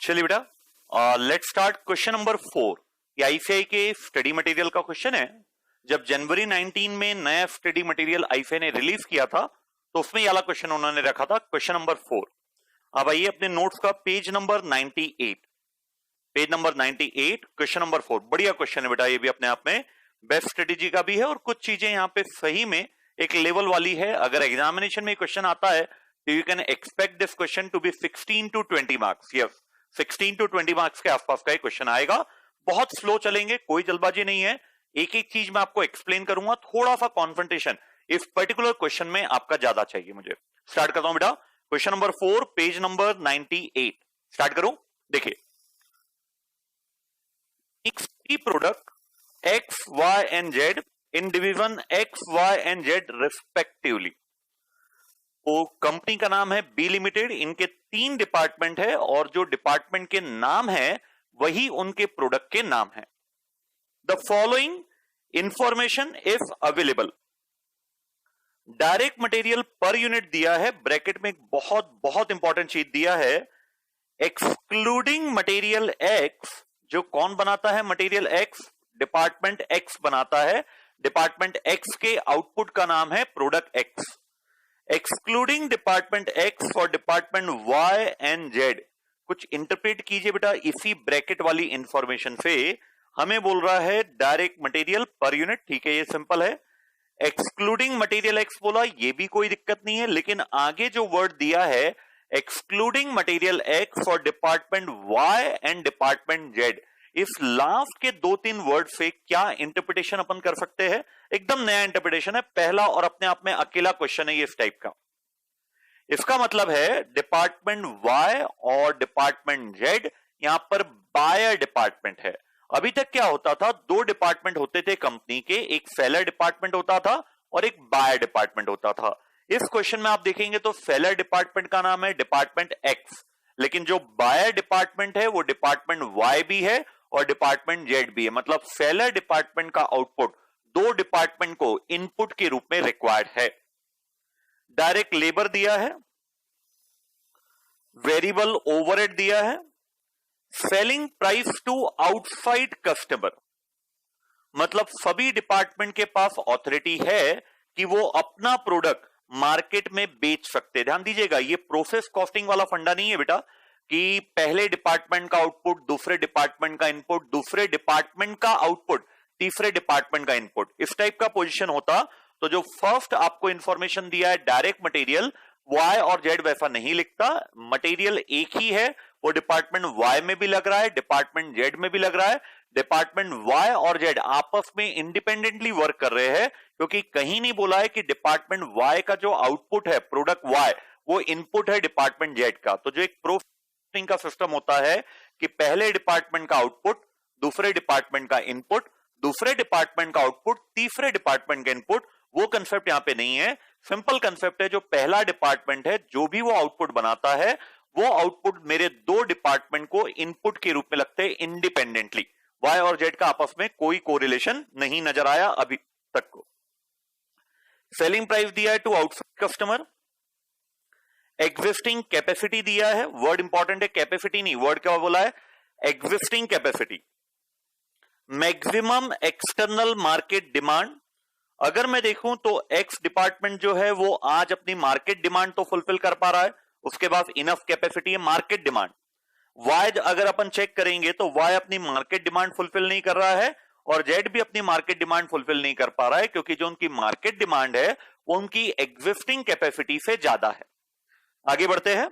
चलिए बेटा, let's start question number 4। ये आईसीआई के स्टडी मटेरियल का क्वेश्चन है। जब जनवरी 19 में नया स्टडी मटेरियल आईसीआई ने रिलीज किया था तो उसमें ये वाला क्वेश्चन उन्होंने रखा था, क्वेश्चन नंबर 4। अब आइए अपने नोट्स का page number 98, page number 98, question number 4। बढ़िया क्वेश्चन है बेटा, ये भी अपने आप में बेस्ट स्ट्रेटेजी का भी है और कुछ चीजें यहाँ पे सही में एक लेवल वाली है। अगर एग्जामिनेशन में क्वेश्चन आता है तो you can expect this question to be 16 to 20 marks. Yes, 16 to 20 marks के आसपास का क्वेश्चन आएगा। बहुत स्लो चलेंगे, कोई जल्दबाजी नहीं है। एक एक चीज मैं आपको एक्सप्लेन करूंगा, थोड़ा सा कॉन्फ्रंटेशन इस पर्टिकुलर क्वेश्चन में आपका ज्यादा चाहिए मुझे। स्टार्ट करता हूं बेटा, question number 4, page number 98। Start करूं, देखिए, product X, Y and Z in division X, Y and Z respectively। तो कंपनी का नाम है बी लिमिटेड, इनके 3 डिपार्टमेंट है और जो डिपार्टमेंट के नाम है वही उनके प्रोडक्ट के नाम है। The following information if available. Direct material per unit दिया है, ब्रैकेट में एक बहुत बहुत इंपॉर्टेंट चीज दिया है, एक्सक्लूडिंग मटेरियल एक्स। जो कौन बनाता है मटेरियल एक्स? डिपार्टमेंट एक्स बनाता है। डिपार्टमेंट एक्स के आउटपुट का नाम है product X. Excluding department X for department Y and Z. कुछ इंटरप्रेट कीजिए बेटा इसी ब्रैकेट वाली इंफॉर्मेशन से। हमें बोल रहा है डायरेक्ट मटेरियल पर यूनिट, ठीक है, ये सिंपल है। एक्सक्लूडिंग मटेरियल एक्स बोला, ये भी कोई दिक्कत नहीं है, लेकिन आगे जो वर्ड दिया है excluding material X for department Y and department Z, इस लास्ट के 2-3 वर्ड से क्या इंटरप्रिटेशन अपन कर सकते हैं? एकदम नया इंटरप्रिटेशन है, पहला और अपने आप में अकेला क्वेश्चन है ये इस टाइप का। इसका मतलब है डिपार्टमेंट वाई और डिपार्टमेंट जेड यहां पर बायर डिपार्टमेंट है। अभी तक क्या होता था, 2 डिपार्टमेंट होते थे कंपनी के, एक सेलर डिपार्टमेंट होता था और एक बायर डिपार्टमेंट होता था। इस क्वेश्चन में आप देखेंगे तो सेलर डिपार्टमेंट का नाम है डिपार्टमेंट एक्स, लेकिन जो बायर डिपार्टमेंट है वो डिपार्टमेंट वाई भी है और डिपार्टमेंट जेड भी है। मतलब सेलर डिपार्टमेंट का आउटपुट 2 डिपार्टमेंट को इनपुट के रूप में रिक्वायर्ड है। डायरेक्ट लेबर दिया है, वेरिएबल ओवरहेड दिया है, selling price to outside customer. मतलब सभी डिपार्टमेंट के पास ऑथोरिटी है कि वो अपना प्रोडक्ट मार्केट में बेच सकते। ध्यान दीजिएगा, ये प्रोसेस कॉस्टिंग वाला फंडा नहीं है बेटा कि पहले डिपार्टमेंट का आउटपुट दूसरे डिपार्टमेंट का इनपुट, दूसरे डिपार्टमेंट का आउटपुट तीसरे डिपार्टमेंट का इनपुट, इस टाइप का पोजीशन होता तो जो फर्स्ट आपको इंफॉर्मेशन दिया है डायरेक्ट मटेरियल, वाई और जेड वैसा नहीं लिखता। मटेरियल एक ही है, वो डिपार्टमेंट वाई में भी लग रहा है, डिपार्टमेंट जेड में भी लग रहा है। डिपार्टमेंट वाई और जेड आपस में इंडिपेंडेंटली वर्क कर रहे हैं, क्योंकि कहीं नहीं बोला है कि डिपार्टमेंट वाई का जो आउटपुट है प्रोडक्ट वाई वो इनपुट है डिपार्टमेंट जेड का। तो जो एक प्रोसेसिंग का सिस्टम होता है कि पहले डिपार्टमेंट का आउटपुट दूसरे डिपार्टमेंट का इनपुट, दूसरे डिपार्टमेंट का आउटपुट तीसरे डिपार्टमेंट का इनपुट, वो कंसेप्ट यहां पे नहीं है। सिंपल कंसेप्ट है, जो पहला डिपार्टमेंट है जो भी वो आउटपुट बनाता है वो आउटपुट मेरे 2 डिपार्टमेंट को इनपुट के रूप में लगते हैं इंडिपेंडेंटली। वाई और जेड का आपस में कोई कोरिलेशन नहीं नजर आया अभी तक को। सेलिंग प्राइस दिया है to outside customer. Existing capacity दिया है, वर्ड इंपॉर्टेंट है, कैपेसिटी नहीं, वर्ड क्या बोला है, existing capacity. Maximum external market demand. अगर मैं देखूं तो एक्स डिपार्टमेंट जो है वो आज अपनी मार्केट डिमांड तो फुलफिल कर पा रहा है, उसके पास इनफ कैपेसिटी है मार्केट डिमांड। वाई अगर अपन चेक करेंगे तो वाई अपनी मार्केट डिमांड फुलफिल नहीं कर रहा है और जेड भी अपनी मार्केट डिमांड फुलफिल नहीं कर पा रहा है, क्योंकि जो उनकी मार्केट डिमांड है वो उनकी एग्जिस्टिंग कैपेसिटी से ज्यादा है। आगे बढ़ते हैं।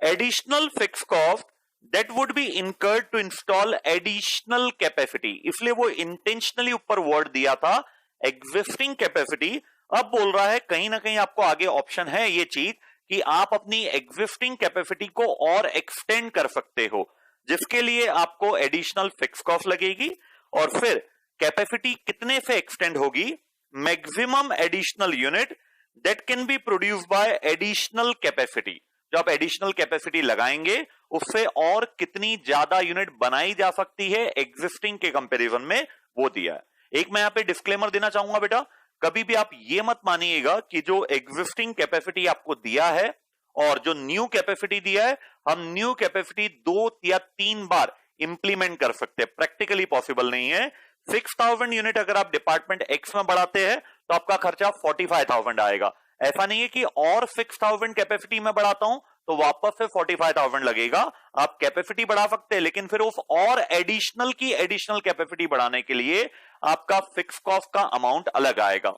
Additional fix cost that would be incurred to install additional capacity, इसलिए वो इंटेंशनली ऊपर वर्ड दिया था एग्जिस्टिंग कैपेसिटी। अब बोल रहा है कहीं ना कहीं आपको आगे ऑप्शन है ये चीज कि आप अपनी एग्जिस्टिंग कैपेसिटी को और एक्सटेंड कर सकते हो, जिसके लिए आपको एडिशनल फिक्स कॉस्ट लगेगी। और फिर कैपेसिटी कितने से एक्सटेंड होगी? Maximum additional unit that can be produce by additional capacity. जो आप एडिशनल कैपेसिटी लगाएंगे उससे और कितनी ज्यादा यूनिट बनाई जा सकती है एग्जिस्टिंग के कंपैरिजन में, वो दिया है। एक मैं यहां पे डिस्क्लेमर देना चाहूंगा बेटा, कभी भी आप ये मत मानिएगा कि जो एग्जिस्टिंग कैपेसिटी आपको दिया है और जो न्यू कैपेसिटी दिया है हम न्यू कैपेसिटी 2 या 3 बार इंप्लीमेंट कर सकते हैं, प्रैक्टिकली पॉसिबल नहीं है। 6000 यूनिट अगर आप डिपार्टमेंट एक्स में बढ़ाते हैं तो आपका खर्चा 45,000 आएगा। ऐसा नहीं है कि और 6000 कैपेसिटी में बढ़ाता हूं तो वापस से 45,000 लगेगा। आप कैपेसिटी बढ़ा सकते हैं, लेकिन फिर उस और एडिशनल की एडिशनल कैपेसिटी बढ़ाने के लिए आपका फिक्स कॉस्ट का अमाउंट अलग आएगा।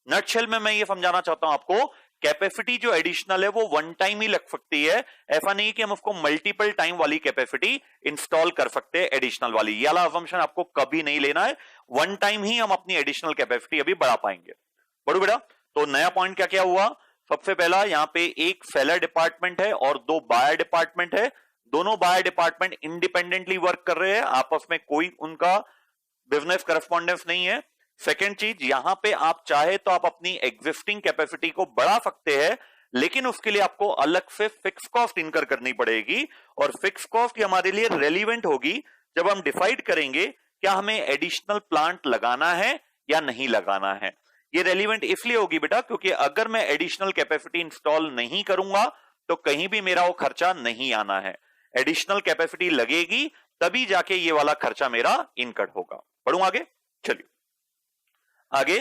नटशेल में मैं ये समझाना चाहता हूं आपको, कैपेसिटी जो एडिशनल है वो वन टाइम ही लग सकती है। ऐसा नहीं कि हम उसको मल्टीपल टाइम वाली कैपेसिटी इंस्टॉल कर सकते हैं एडिशनल वाली। ये वाला असम्पशन आपको कभी नहीं लेना है, वन टाइम ही हम अपनी एडिशनल कैपेसिटी अभी बढ़ा पाएंगे। बढ़ो बेटा। तो नया पॉइंट क्या क्या हुआ? सबसे पहला यहां पे एक सेलर डिपार्टमेंट है और 2 बायर डिपार्टमेंट है। दोनों बायर डिपार्टमेंट इंडिपेंडेंटली वर्क कर रहे हैं, आपस में कोई उनका बिजनेस करस्पॉन्डेंस नहीं है। सेकेंड चीज, यहां पे आप चाहे तो आप अपनी एग्जिस्टिंग कैपेसिटी को बढ़ा सकते हैं, लेकिन उसके लिए आपको अलग से फिक्स कॉस्ट इनकर करनी पड़ेगी। और फिक्स कॉस्ट हमारे लिए रेलिवेंट होगी जब हम डिसाइड करेंगे क्या हमें एडिशनल प्लांट लगाना है या नहीं लगाना है। ये रेलिवेंट इसलिए होगी बेटा क्योंकि अगर मैं एडिशनल कैपेसिटी इंस्टॉल नहीं करूंगा तो कहीं भी मेरा वो खर्चा नहीं आना है। एडिशनल कैपेसिटी लगेगी तभी जाके ये वाला खर्चा मेरा इनकट होगा। बढ़ूं आगे, चलिए आगे।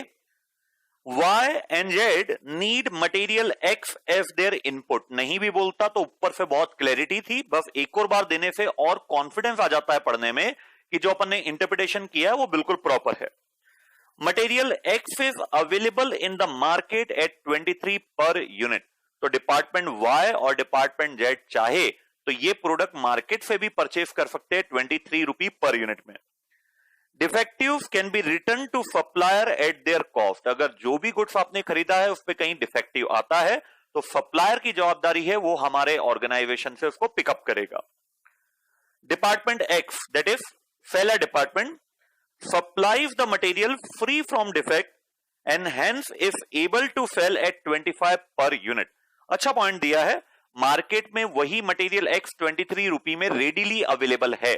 Y and Z need material X as their input। नहीं भी बोलता तो ऊपर से बहुत क्लैरिटी थी, बस एक और बार देने से और कॉन्फिडेंस आ जाता है पढ़ने में कि जो अपन ने इंटरप्रिटेशन किया है वो बिल्कुल प्रॉपर है। Material X is available in the market at 23 per unit। तो डिपार्टमेंट Y और डिपार्टमेंट Z चाहे तो ये प्रोडक्ट मार्केट से भी परचेज कर सकते हैं 23 रुपी पर यूनिट में। Defectives can be return to supplier at their cost. अगर जो भी गुड्स आपने खरीदा है उस पर कहीं डिफेक्टिव आता है तो सप्लायर की जवाबदारी है वो हमारे ऑर्गेनाइजेशन से उसको पिकअप करेगा। Department x that is seller department supplies the material free from defect and hence is able to sell at 25 per unit। अच्छा पॉइंट दिया है, मार्केट में वही मटेरियल एक्स 23 रुपी में रेडीली अवेलेबल है,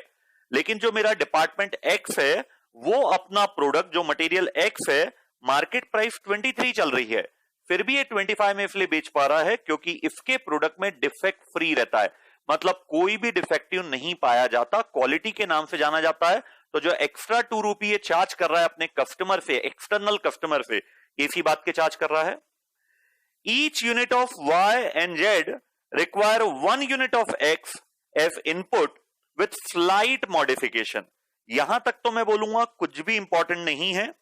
लेकिन जो मेरा डिपार्टमेंट एक्स है वो अपना प्रोडक्ट जो मटेरियल एक्स है मार्केट प्राइस 23 चल रही है, फिर भी ये 25 में इसलिए बेच पा रहा है क्योंकि इसके प्रोडक्ट में डिफेक्ट फ्री रहता है। मतलब कोई भी डिफेक्टिव नहीं पाया जाता, क्वालिटी के नाम से जाना जाता है। तो जो एक्स्ट्रा 2 रुपी ये चार्ज कर रहा है अपने कस्टमर से, एक्सटर्नल कस्टमर से, इसी बात के चार्ज कर रहा है। Each unit of Y and Z require 1 unit of X as input with slight modification. यहां तक तो मैं बोलूंगा कुछ भी इंपॉर्टेंट नहीं है,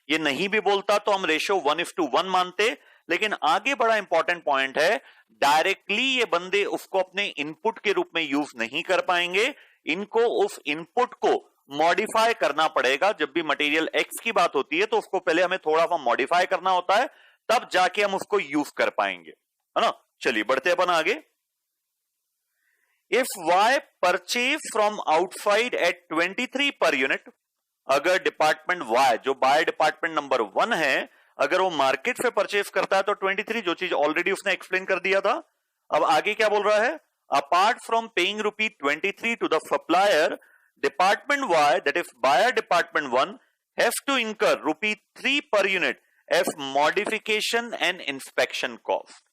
ये नहीं भी बोलता तो हम रेशियो 1:1 मानते, लेकिन आगे बड़ा इंपॉर्टेंट पॉइंट है, डायरेक्टली ये बंदे उसको अपने इनपुट के रूप में यूज नहीं कर पाएंगे, इनको उस इनपुट को मॉडिफाई करना पड़ेगा। जब भी मटेरियल एक्स की बात होती है तो उसको पहले हमें थोड़ा सा मॉडिफाई करना होता है, तब जाके हम उसको यूज कर पाएंगे, है ना। चलिए बढ़ते अपन आगे। If Y purchase from outside eight 23 per unit, अगर डिपार्टमेंट Y जो बायर डिपार्टमेंट नंबर 1 है अगर वो मार्केट से परचेज करता है तो 23, जो चीज ऑलरेडी उसने एक्सप्लेन कर दिया था। अब आगे क्या बोल रहा है, apart from paying rupee 23 to the supplier, department Y that is buyer department 1 has to incur rupee 3 per unit as modification and inspection cost।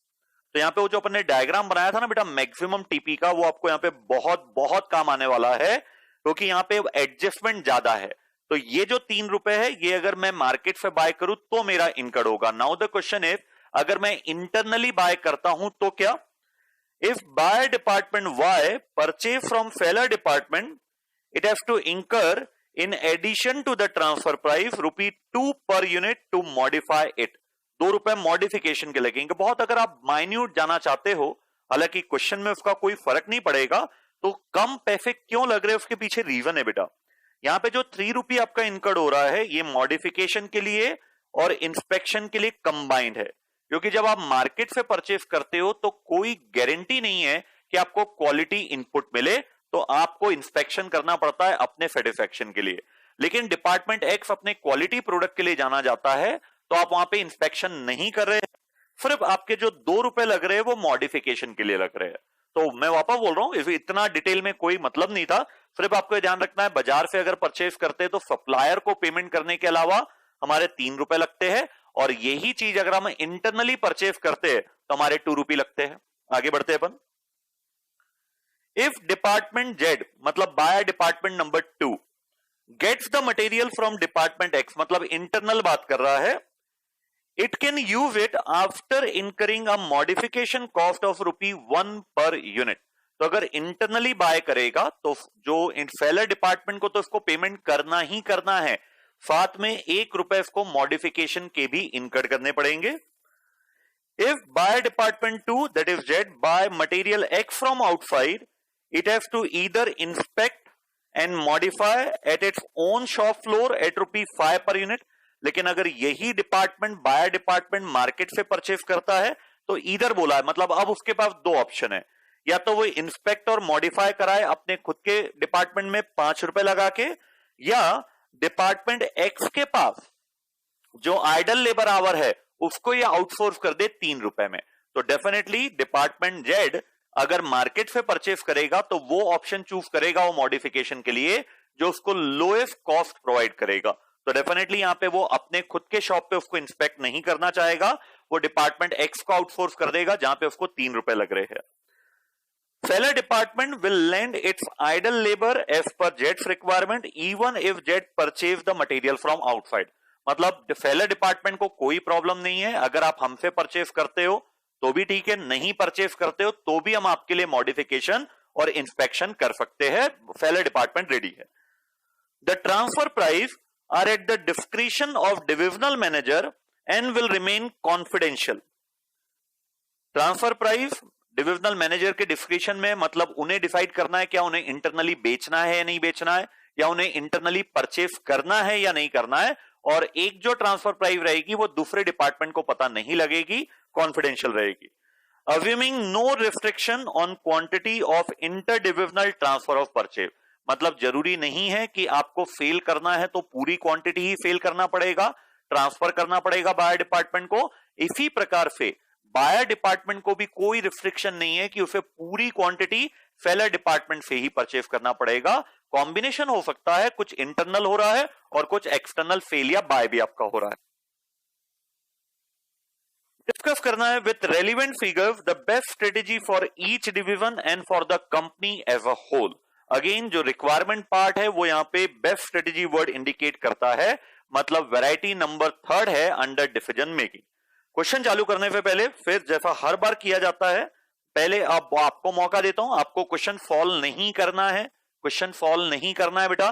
तो यहाँ पे वो जो अपन ने डायग्राम बनाया था ना बेटा मैक्सिमम टीपी का, वो आपको यहाँ पे बहुत बहुत काम आने वाला है क्योंकि यहाँ पे एडजस्टमेंट ज्यादा है। तो ये जो 3 रुपए है ये अगर मैं मार्केट से बाय करूं तो मेरा इनकम होगा। नाउ द क्वेश्चन इज अगर मैं इंटरनली बाय करता हूं तो क्या? If buyer department Y purchase from seller department, it has to incur in addition to the transfer price rupee 2 per unit to modify it। 2 रुपए modification के लगेंगे। बहुत अगर आप माइन्यूट जाना चाहते हो, हालांकि क्वेश्चन में उसका कोई फर्क नहीं पड़ेगा, तो कम पैसे क्यों लग रहे हैं उसके पीछे रीजन है बेटा। यहाँ पे जो 3 रुपये आपका इनकर्ड हो रहा है ये मॉडिफिकेशन के लिए और इंस्पेक्शन के लिए कंबाइंड है, क्योंकि जब आप मार्केट से परचेस करते हो तो कोई गारंटी नहीं है कि आपको क्वालिटी इनपुट मिले, तो आपको इंस्पेक्शन करना पड़ता है अपने सेटिस्फेक्शन के लिए। लेकिन डिपार्टमेंट एक्स अपने क्वालिटी प्रोडक्ट के लिए जाना जाता है तो आप वहां पे इंस्पेक्शन नहीं कर रहे, सिर्फ आपके जो 2 रुपए लग रहे हैं वो मॉडिफिकेशन के लिए लग रहे हैं। तो मैं वापस बोल रहा हूं, इतना डिटेल में कोई मतलब नहीं था, सिर्फ आपको ये ध्यान रखना है बाजार से अगर परचेस करते हैं तो सप्लायर को पेमेंट करने के अलावा हमारे 3 रुपए लगते हैं, और यही चीज अगर हम इंटरनली परचेस करते हैं तो हमारे 2 रुपये लगते हैं। आगे बढ़ते हैं अपन। इफ डिपार्टमेंट जेड मतलब buyer department number 2 gets the material from department X, मतलब इंटरनल बात कर रहा है, it can use it after incurring a modification cost of ₹1 per unit. तो अगर इंटरनली बाय करेगा तो जो सेलर डिपार्टमेंट को तो इसको पेमेंट करना ही करना है, साथ में ₹1 इसको मॉडिफिकेशन के भी इनकर करने पड़ेंगे। If buyer department 2, that is Z, buy material X from outside, it has to either inspect and modify at its own shop floor at ₹5 per unit. लेकिन अगर यही डिपार्टमेंट बायर डिपार्टमेंट मार्केट से purchase करता है तो इधर बोला है, मतलब अब उसके पास दो ऑप्शन है, या तो वो इंस्पेक्ट और मॉडिफाई कराए अपने खुद के डिपार्टमेंट में ₹5 लगा के, या डिपार्टमेंट एक्स के पास जो आइडल लेबर आवर है उसको ये आउटसोर्स कर दे ₹3 में। तो डेफिनेटली डिपार्टमेंट जेड अगर मार्केट से परचेस करेगा तो वो ऑप्शन चूज करेगा वो मॉडिफिकेशन के लिए जो उसको लोएस्ट कॉस्ट प्रोवाइड करेगा। तो डेफिनेटली यहां पे वो अपने खुद के शॉप पे उसको इंस्पेक्ट नहीं करना चाहेगा, वो डिपार्टमेंट एक्स को आउटसोर्स कर देगा जहां पे उसको ₹3 लग रहे हैं। Seller department will lend its idle labor as per Jet's requirement even if Jet purchase the material from outside। मतलब सेलर डिपार्टमेंट को कोई प्रॉब्लम नहीं है, अगर आप हमसे परचेस करते हो तो भी ठीक है, नहीं परचेस करते हो तो भी हम आपके लिए मॉडिफिकेशन और इंस्पेक्शन कर सकते हैं, सेलर डिपार्टमेंट रेडी है। The transfer price are at the discretion of divisional manager and will remain confidential. Transfer price divisional manager के डिस्क्रिशन में, मतलब उन्हें डिसाइड करना है क्या उन्हें इंटरनली बेचना है या नहीं बेचना है, या उन्हें इंटरनली परचेस करना है या नहीं करना है, और एक जो ट्रांसफर प्राइस रहेगी वो दूसरे डिपार्टमेंट को पता नहीं लगेगी, कॉन्फिडेंशियल रहेगी। Assuming no restriction on quantity of inter divisional transfer of purchase, मतलब जरूरी नहीं है कि आपको फेल करना है तो पूरी क्वांटिटी ही फेल करना पड़ेगा, ट्रांसफर करना पड़ेगा बायर डिपार्टमेंट को। इसी प्रकार से बायर डिपार्टमेंट को भी कोई रिस्ट्रिक्शन नहीं है कि उसे पूरी क्वांटिटी सेलर डिपार्टमेंट से ही परचेस करना पड़ेगा। कॉम्बिनेशन हो सकता है, कुछ इंटरनल हो रहा है और कुछ एक्सटर्नल सेल या बाय भी आपका हो रहा है। डिस्कस करना है with relevant figures the best strategy for each division and for the company as a whole. Again जो रिक्वायरमेंट पार्ट है वो यहां पे बेस्ट स्ट्रेटेजी वर्ड इंडिकेट करता है, मतलब वैरायटी नंबर 3 है अंडर डिसीजन मेकिंग। क्वेश्चन चालू करने से पहले फिर जैसा हर बार किया जाता है, पहले आपको मौका देता हूं, आपको क्वेश्चन सॉल्व नहीं करना है, क्वेश्चन सॉल्व नहीं करना है बेटा।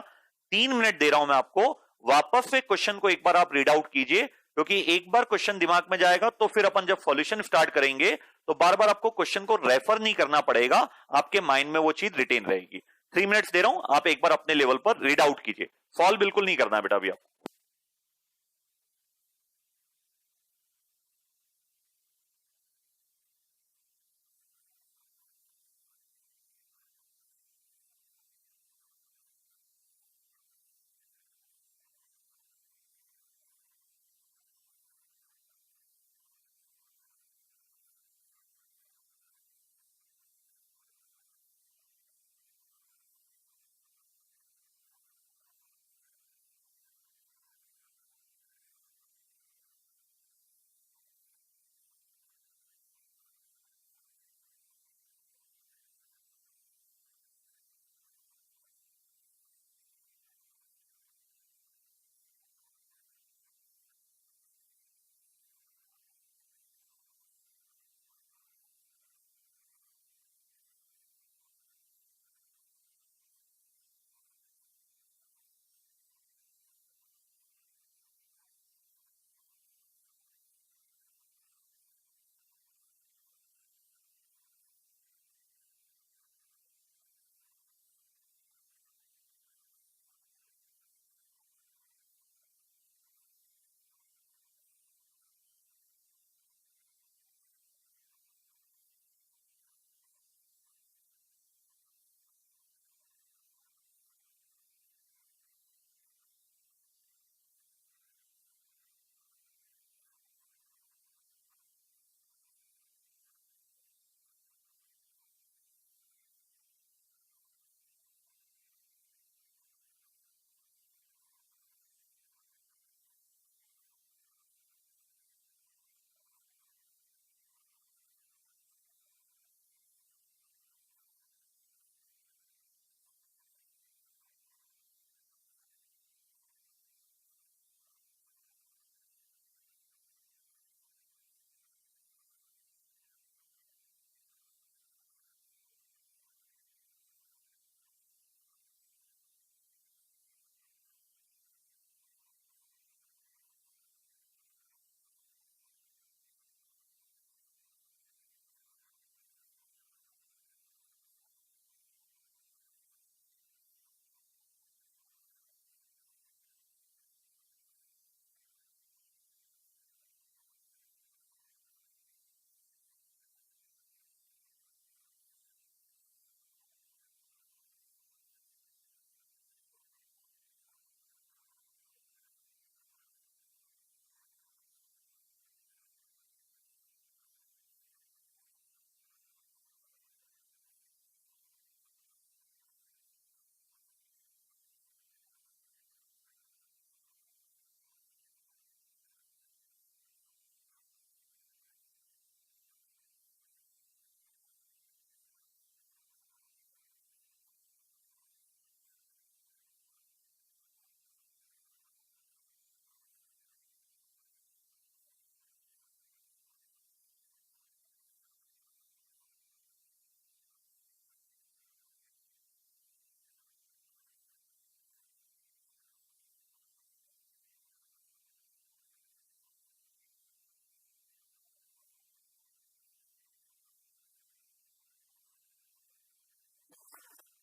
3 मिनट दे रहा हूं मैं आपको, वापस से क्वेश्चन को एक बार आप रीड आउट कीजिए, क्योंकि एक बार क्वेश्चन दिमाग में जाएगा तो फिर अपन जब सॉल्यूशन स्टार्ट करेंगे तो बार बार आपको क्वेश्चन को रेफर नहीं करना पड़ेगा, आपके माइंड में वो चीज रिटेन रहेगी। 3 मिनट्स दे रहा हूं, आप एक बार अपने लेवल पर रीड आउट कीजिए, सॉल्व बिल्कुल नहीं करना है बेटा अभी आप।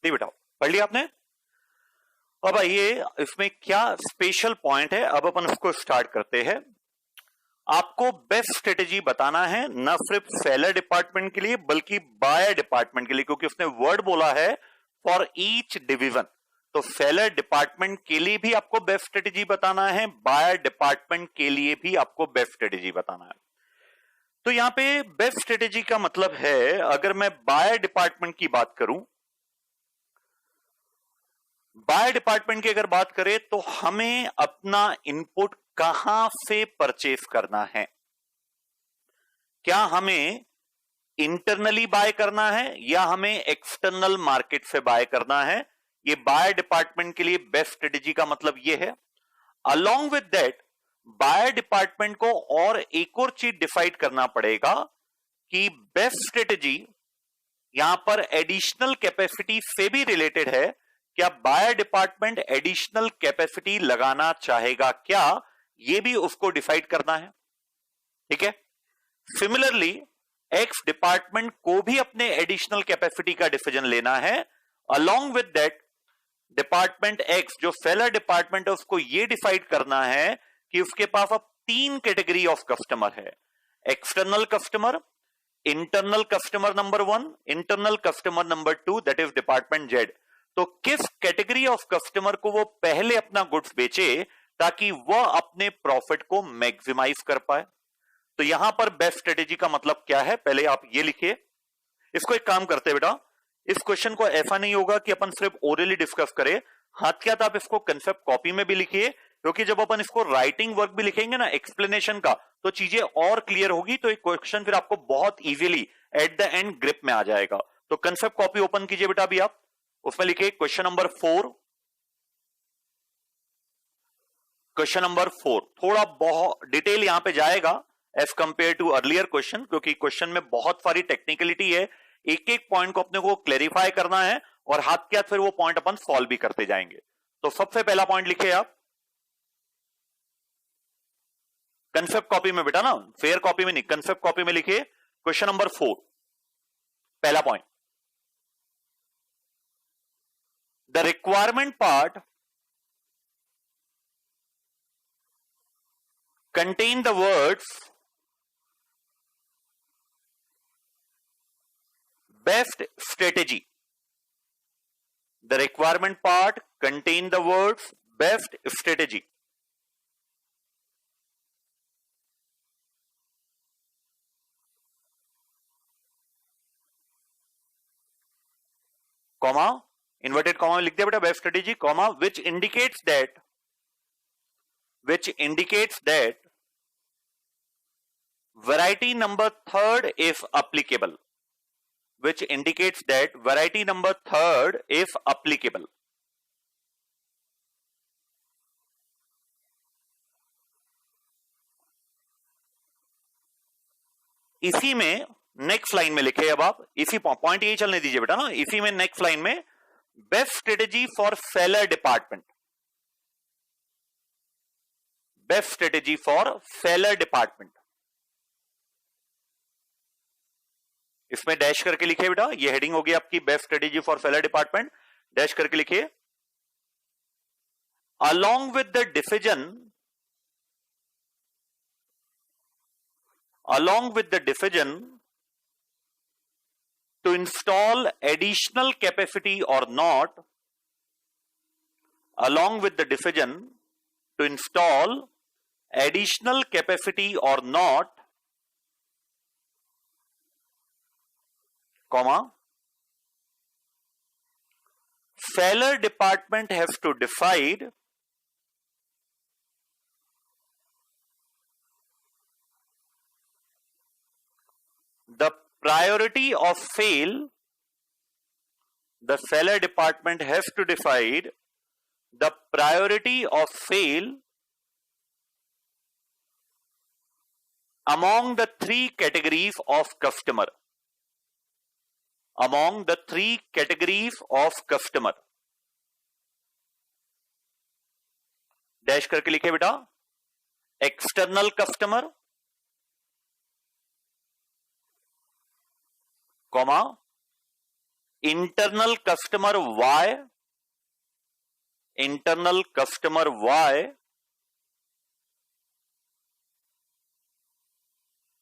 नहीं बेटा, पढ़ लिया आपने? अब आइए इसमें क्या स्पेशल पॉइंट है, अब अपन इसको स्टार्ट करते हैं। आपको बेस्ट स्ट्रेटेजी बताना है, न सिर्फ सेलर डिपार्टमेंट के लिए बल्कि बायर डिपार्टमेंट के लिए, क्योंकि उसने वर्ड बोला है फॉर ईच डिवीजन। तो सेलर डिपार्टमेंट के लिए भी आपको बेस्ट स्ट्रेटेजी बताना है, बायर डिपार्टमेंट के लिए भी आपको बेस्ट स्ट्रेटेजी बताना है। तो यहां पे बेस्ट स्ट्रेटेजी का मतलब है, अगर मैं बायर डिपार्टमेंट की बात करूं, बायर डिपार्टमेंट की अगर बात करें तो हमें अपना इनपुट कहां से परचेस करना है? क्या हमें इंटरनली बाय करना है या हमें एक्सटर्नल मार्केट से बाय करना है? ये बायर डिपार्टमेंट के लिए बेस्ट स्ट्रेटेजी का मतलब ये है। Along with that buyer department को और एक और चीज डिसाइड करना पड़ेगा कि बेस्ट स्ट्रेटेजी यहां पर एडिशनल कैपेसिटी से भी रिलेटेड है। क्या बायर डिपार्टमेंट एडिशनल कैपेसिटी लगाना चाहेगा क्या, यह भी उसको डिसाइड करना है। ठीक है। सिमिलरली एक्स डिपार्टमेंट को भी अपने एडिशनल कैपेसिटी का डिसीजन लेना है। Along with that department x जो सेलर डिपार्टमेंट है उसको यह डिसाइड करना है कि उसके पास अब 3 कैटेगरी ऑफ कस्टमर है। External customer, internal customer number 1, internal customer number 2, that is department Z. तो किस कैटेगरी ऑफ कस्टमर को वो पहले अपना गुड्स बेचे ताकि वह अपने प्रॉफिट को मैक्सिमाइज कर पाए। तो यहां पर बेस्ट स्ट्रेटेजी का मतलब क्या है, पहले आप ये लिखिए। इसको एक काम करते हैं बेटा, इस क्वेश्चन को ऐसा नहीं होगा कि अपन सिर्फ ओरली डिस्कस करें, हाथ क्या था, आप इसको कंसेप्ट कॉपी में भी लिखिए, क्योंकि जब अपन इसको राइटिंग वर्क भी लिखेंगे ना एक्सप्लेनेशन का, तो चीजें और क्लियर होगी। तो एक क्वेश्चन फिर आपको बहुत easily at the end grip में आ जाएगा। तो कंसेप्ट कॉपी ओपन कीजिए बेटा अभी आप, उसमें लिखिए क्वेश्चन नंबर 4। क्वेश्चन नंबर 4 थोड़ा बहुत डिटेल यहां पे जाएगा as compare to earlier question, क्योंकि क्वेश्चन में बहुत सारी टेक्निकलिटी है। एक एक पॉइंट को अपने को क्लेरिफाई करना है और हाथ के हाथ फिर वो पॉइंट अपन सॉल्व भी करते जाएंगे। तो सबसे पहला पॉइंट लिखिए आप कंसेप्ट कॉपी में बेटा ना, फेयर कॉपी में नहीं, कंसेप्ट कॉपी में लिखिए क्वेश्चन नंबर 4 पहला point. The requirement part contain the words best strategy. The requirement part contain the words best strategy. Comma, inverted comma में लिख दिया बेटा best strategy, comma which indicates that variety number 3rd if applicable, which indicates that variety number 3rd if applicable. इसी में next line में लिखे, अब आप इसी पॉइंट यही चलने दीजिए बेटा ना, इसी में नेक्स्ट लाइन में best strategy for seller department, best strategy for seller department, इसमें डैश करके लिखिए बेटा, ये हेडिंग होगी आपकी best strategy for seller department, dash करके लिखिए। Along with the decision, along with the decision to install additional capacity or not, along with the decision to install additional capacity or not, comma, seller department has to decide the priority of sale. The seller department has to decide the priority of sale among the 3 categories of customer. Among the 3 categories of customer. Dash करके लिखे बेटा, external customer, comma internal customer Y, internal customer Y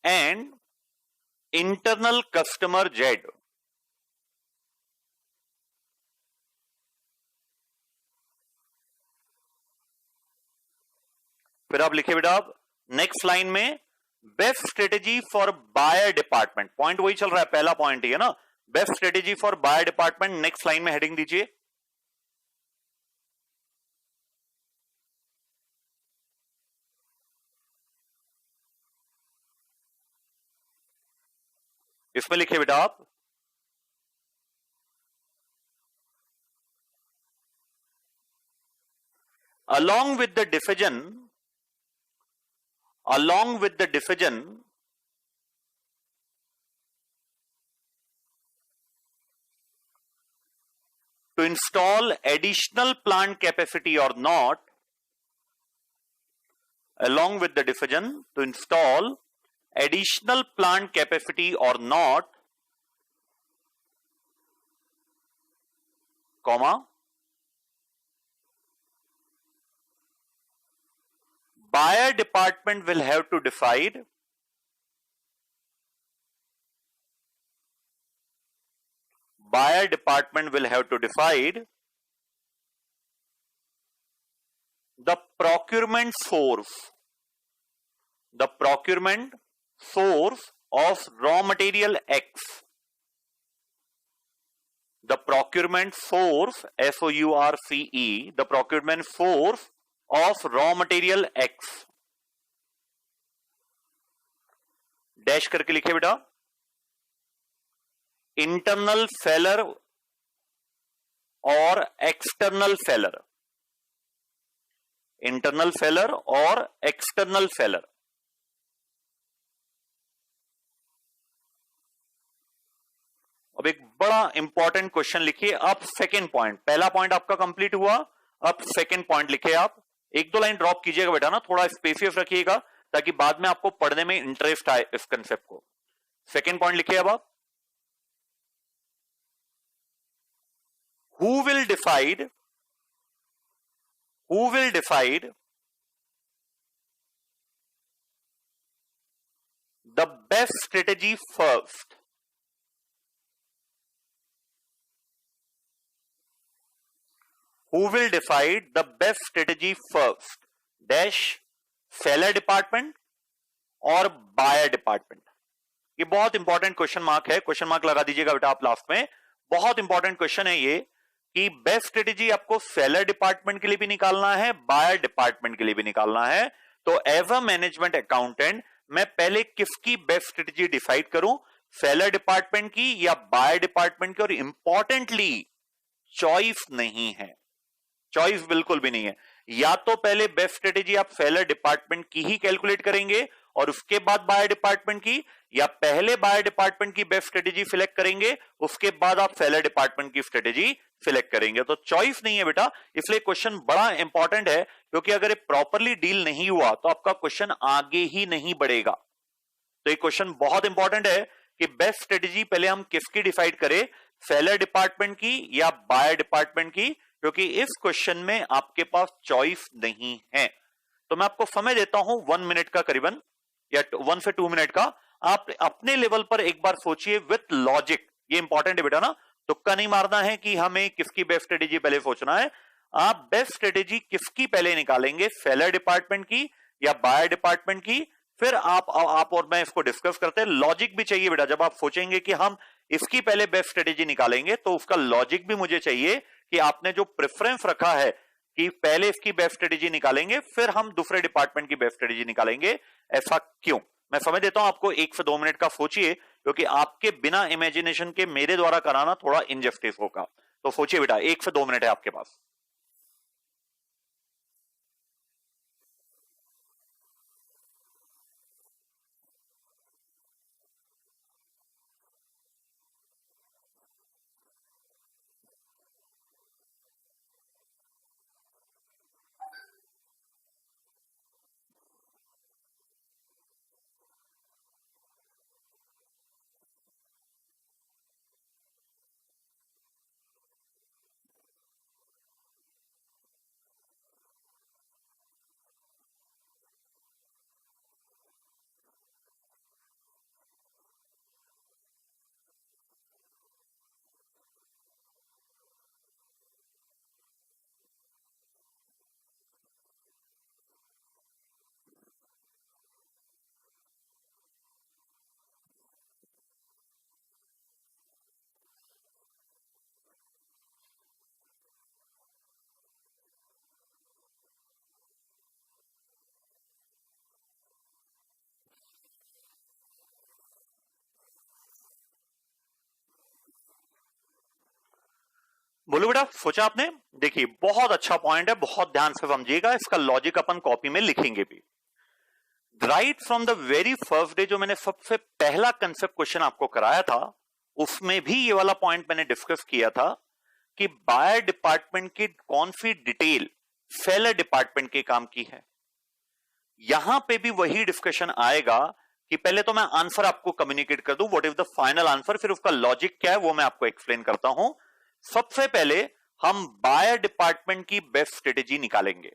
and internal customer Z. फिर आप लिखे बेटा आप next line में best strategy for buyer department, point वही चल रहा है, पहला पॉइंट ही है ना, best strategy for buyer department, next line में हेडिंग दीजिए। इसमें लिखिए बेटा आप along with the division to install additional plant capacity or not, along with the division to install additional plant capacity or not, comma, buyer department will have to decide the procurement source of raw material X. The procurement source, S-O-U-R-C-E, the procurement source of raw material X. Dash करके लिखे बेटा internal seller और external seller, internal seller और external seller. अब एक बड़ा important question लिखिए अब सेकेंड पॉइंट, पहला पॉइंट आपका कंप्लीट हुआ, अब सेकेंड पॉइंट लिखिए आप, एक दो लाइन ड्रॉप कीजिएगा बेटा ना, थोड़ा स्पेसियस रखिएगा ताकि बाद में आपको पढ़ने में इंटरेस्ट आए इस कंसेप्ट को। सेकेंड पॉइंट लिखिए अब आप, who will decide the best strategy first? Who will decide the best strategy first? Dash seller department और बायर डिपार्टमेंट। ये बहुत इंपॉर्टेंट क्वेश्चन मार्क है, क्वेश्चन मार्क लगा दीजिएगा बेटा आप लास्ट में, बहुत इंपॉर्टेंट क्वेश्चन है ये कि बेस्ट स्ट्रेटेजी आपको सेलर डिपार्टमेंट के लिए भी निकालना है, बायर डिपार्टमेंट के लिए भी निकालना है। तो एज अ मैनेजमेंट अकाउंटेंट मैं पहले किसकी बेस्ट स्ट्रेटेजी डिसाइड करूं, सेलर डिपार्टमेंट की या बायर डिपार्टमेंट की, और इंपॉर्टेंटली चॉइस नहीं है, चॉइस बिल्कुल भी नहीं है। या तो पहले बेस्ट स्ट्रेटेजी आप सेलर डिपार्टमेंट की ही कैलकुलेट करेंगे और उसके बाद बायर डिपार्टमेंट की, या पहले बायर डिपार्टमेंट की बेस्ट स्ट्रेटेजी सिलेक्ट करेंगे उसके बाद आप सेलर डिपार्टमेंट की स्ट्रेटेजी सिलेक्ट करेंगे। तो चॉइस नहीं है बेटा, इसलिए क्वेश्चन बड़ा इंपॉर्टेंट है, क्योंकि अगर ये प्रॉपरली डील नहीं हुआ तो आपका क्वेश्चन आगे ही नहीं बढ़ेगा। तो ये क्वेश्चन बहुत इंपॉर्टेंट है कि बेस्ट स्ट्रेटेजी पहले हम किसकी डिसाइड करें, सेलर डिपार्टमेंट की या बायर डिपार्टमेंट की, क्योंकि इस क्वेश्चन में आपके पास चॉइस नहीं है। तो मैं आपको समय देता हूं 1 मिनट का करीबन, या 1 से 2 मिनट का, आप अपने लेवल पर एक बार सोचिए विथ लॉजिक, ये इंपॉर्टेंट है बेटा ना, तुक्का नहीं मारना है कि हमें किसकी बेस्ट स्ट्रेटेजी पहले सोचना है। आप बेस्ट स्ट्रेटेजी किसकी पहले निकालेंगे, सेलर डिपार्टमेंट की या बायर डिपार्टमेंट की, फिर आप और मैं इसको डिस्कस करते हैं। लॉजिक भी चाहिए बेटा, जब आप सोचेंगे कि हम इसकी पहले बेस्ट स्ट्रेटेजी निकालेंगे तो उसका लॉजिक भी मुझे चाहिए कि आपने जो प्रेफरेंस रखा है कि पहले इसकी बेस्ट स्ट्रेटेजी निकालेंगे फिर हम दूसरे डिपार्टमेंट की बेस्ट स्ट्रेटेजी निकालेंगे, ऐसा क्यों। मैं समझ देता हूं आपको, 1 से 2 मिनट का सोचिए, क्योंकि आपके बिना इमेजिनेशन के मेरे द्वारा कराना थोड़ा इनजस्टिस होगा। तो सोचिए बेटा, 1 से 2 मिनट है आपके पास। बोलो बेटा, सोचा आपने? देखिए बहुत अच्छा पॉइंट है, बहुत ध्यान से समझिएगा, इसका लॉजिक अपन कॉपी में लिखेंगे भी। Right from the very first day जो मैंने सबसे पहला कंसेप्ट क्वेश्चन आपको कराया था, उसमें भी ये वाला पॉइंट मैंने डिस्कस किया था कि बायर डिपार्टमेंट की कौन सी डिटेल सेलर डिपार्टमेंट के काम की है। यहां पे भी वही डिस्कशन आएगा कि पहले तो मैं आंसर आपको कम्युनिकेट कर दूं, what is the final answer, फिर उसका लॉजिक क्या है वो मैं आपको एक्सप्लेन करता हूं। सबसे पहले हम बायर डिपार्टमेंट की बेस्ट स्ट्रेटेजी निकालेंगे।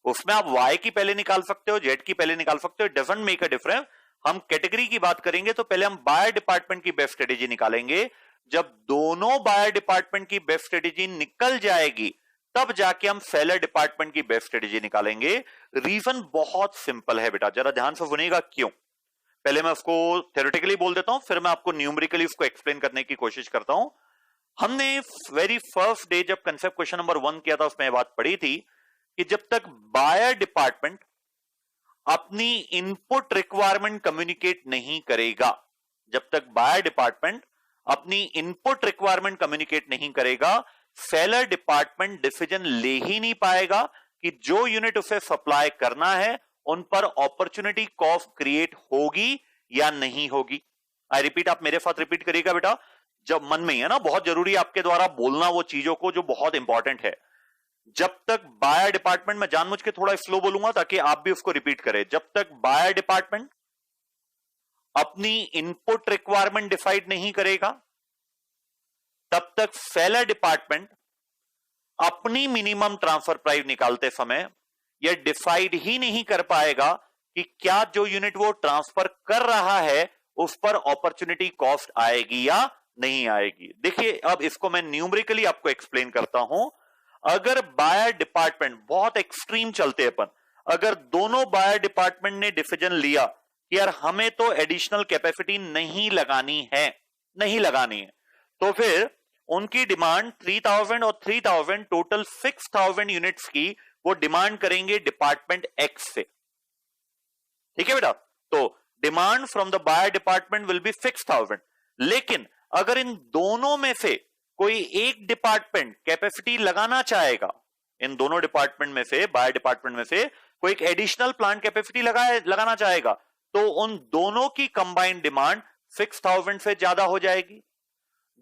उसमें आप वाई की पहले निकाल सकते हो, जेड की पहले निकाल सकते हो, डजंट मेक अ डिफरेंस। हम कैटेगरी की बात करेंगे तो पहले हम बायर डिपार्टमेंट की बेस्ट स्ट्रेटेजी निकालेंगे। जब दोनों बायर डिपार्टमेंट की बेस्ट स्ट्रेटेजी निकल जाएगी तब जाके हम सेलर डिपार्टमेंट की बेस्ट स्ट्रेटेजी निकालेंगे। रीजन बहुत सिंपल है बेटा, जरा ध्यान से सुनिएगा क्यों। पहले मैं उसको थ्योरेटिकली बोल देता हूं, फिर मैं आपको न्यूमेरिकली उसको एक्सप्लेन करने की कोशिश करता हूं। हमने वेरी फर्स्ट डे जब कंसेप्ट क्वेश्चन नंबर 1 किया था उसमें यह बात पढ़ी थी कि जब तक बायर डिपार्टमेंट अपनी इनपुट रिक्वायरमेंट कम्युनिकेट नहीं करेगा, जब तक बायर डिपार्टमेंट अपनी इनपुट रिक्वायरमेंट कम्युनिकेट नहीं करेगा, सेलर डिपार्टमेंट डिसीजन ले ही नहीं पाएगा कि जो यूनिट उसे सप्लाई करना है उन पर अपॉर्चुनिटी कॉस्ट क्रिएट होगी या नहीं होगी। आई रिपीट, आप मेरे साथ रिपीट करिएगा बेटा, जब मन में ही है ना, बहुत जरूरी है आपके द्वारा बोलना वो चीजों को जो बहुत इंपॉर्टेंट है। जब तक बायर डिपार्टमेंट, मैं जानबूझ के थोड़ा स्लो बोलूंगा ताकि आप भी उसको रिपीट करें, जब तक बायर डिपार्टमेंट अपनी इनपुट रिक्वायरमेंट डिसाइड नहीं करेगा तब तक सेलर डिपार्टमेंट अपनी मिनिमम ट्रांसफर प्राइस निकालते समय यह डिसाइड ही नहीं कर पाएगा कि क्या जो यूनिट वो ट्रांसफर कर रहा है उस पर अपॉर्चुनिटी कॉस्ट आएगी या नहीं आएगी। देखिए अब इसको मैं न्यूमेरिकली आपको एक्सप्लेन करता हूं। अगर बायर डिपार्टमेंट, बहुत एक्सट्रीम चलते अपन, अगर दोनों बायर डिपार्टमेंट ने डिसीजन लिया कि यार हमें तो एडिशनल कैपेसिटी नहीं लगानी है, तो फिर उनकी डिमांड 3000 और 3000 टोटल 6000 यूनिट्स की वो डिमांड करेंगे डिपार्टमेंट एक्स से। ठीक है बेटा, तो demand from the buyer department will be 6000। लेकिन अगर इन दोनों में से कोई एक डिपार्टमेंट कैपेसिटी लगाना चाहेगा, इन दोनों डिपार्टमेंट में से, बायर डिपार्टमेंट में से कोई एक एडिशनल प्लांट कैपेसिटी लगाना चाहेगा, तो उन दोनों की कंबाइंड डिमांड 6000 से ज्यादा हो जाएगी।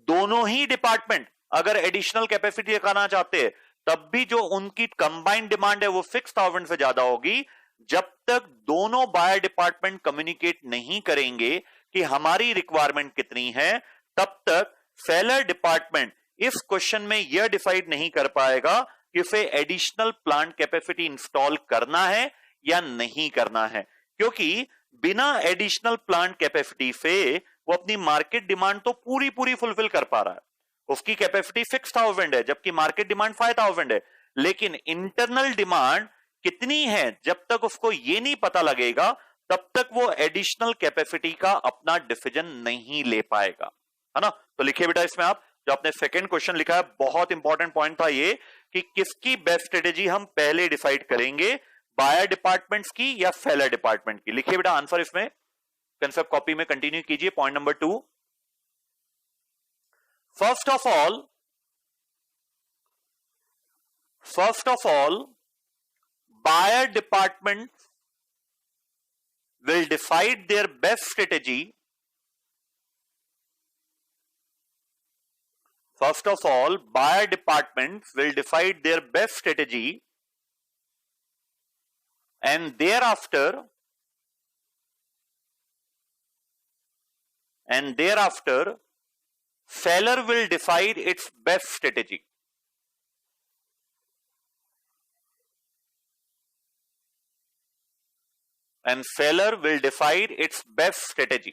दोनों ही डिपार्टमेंट अगर एडिशनल कैपेसिटी लगाना चाहते हैं तब भी जो उनकी कंबाइंड डिमांड है वो 6000 से ज्यादा होगी। जब तक दोनों बायर डिपार्टमेंट कम्युनिकेट नहीं करेंगे कि हमारी रिक्वायरमेंट कितनी है, तब तक सेलर डिपार्टमेंट इस क्वेश्चन में यह डिसाइड नहीं कर पाएगा कि उसे एडिशनल प्लांट कैपेसिटी इंस्टॉल करना है या नहीं करना है, क्योंकि बिना एडिशनल प्लांट कैपेसिटी से वो अपनी मार्केट डिमांड तो पूरी फुलफिल कर पा रहा है। उसकी कैपेसिटी 6000 है जबकि मार्केट डिमांड 5000 है, लेकिन इंटरनल डिमांड कितनी है जब तक उसको ये नहीं पता लगेगा तब तक वो एडिशनल कैपेसिटी का अपना डिसीजन नहीं ले पाएगा, है ना। तो लिखिए बेटा इसमें आप जो आपने सेकंड क्वेश्चन लिखा है, बहुत इंपॉर्टेंट पॉइंट था ये कि किसकी बेस्ट स्ट्रेटेजी हम पहले डिसाइड करेंगे, बायर डिपार्टमेंट्स की या सेलर डिपार्टमेंट की। लिखिए बेटा आंसर इसमें, कंसेप्ट कॉपी में कंटिन्यू कीजिए। Point number 2, first of all buyer department will decide their best strategy. First of all, buyer departments will decide their best strategy, and thereafter seller will decide its best strategy. And seller will decide its best strategy.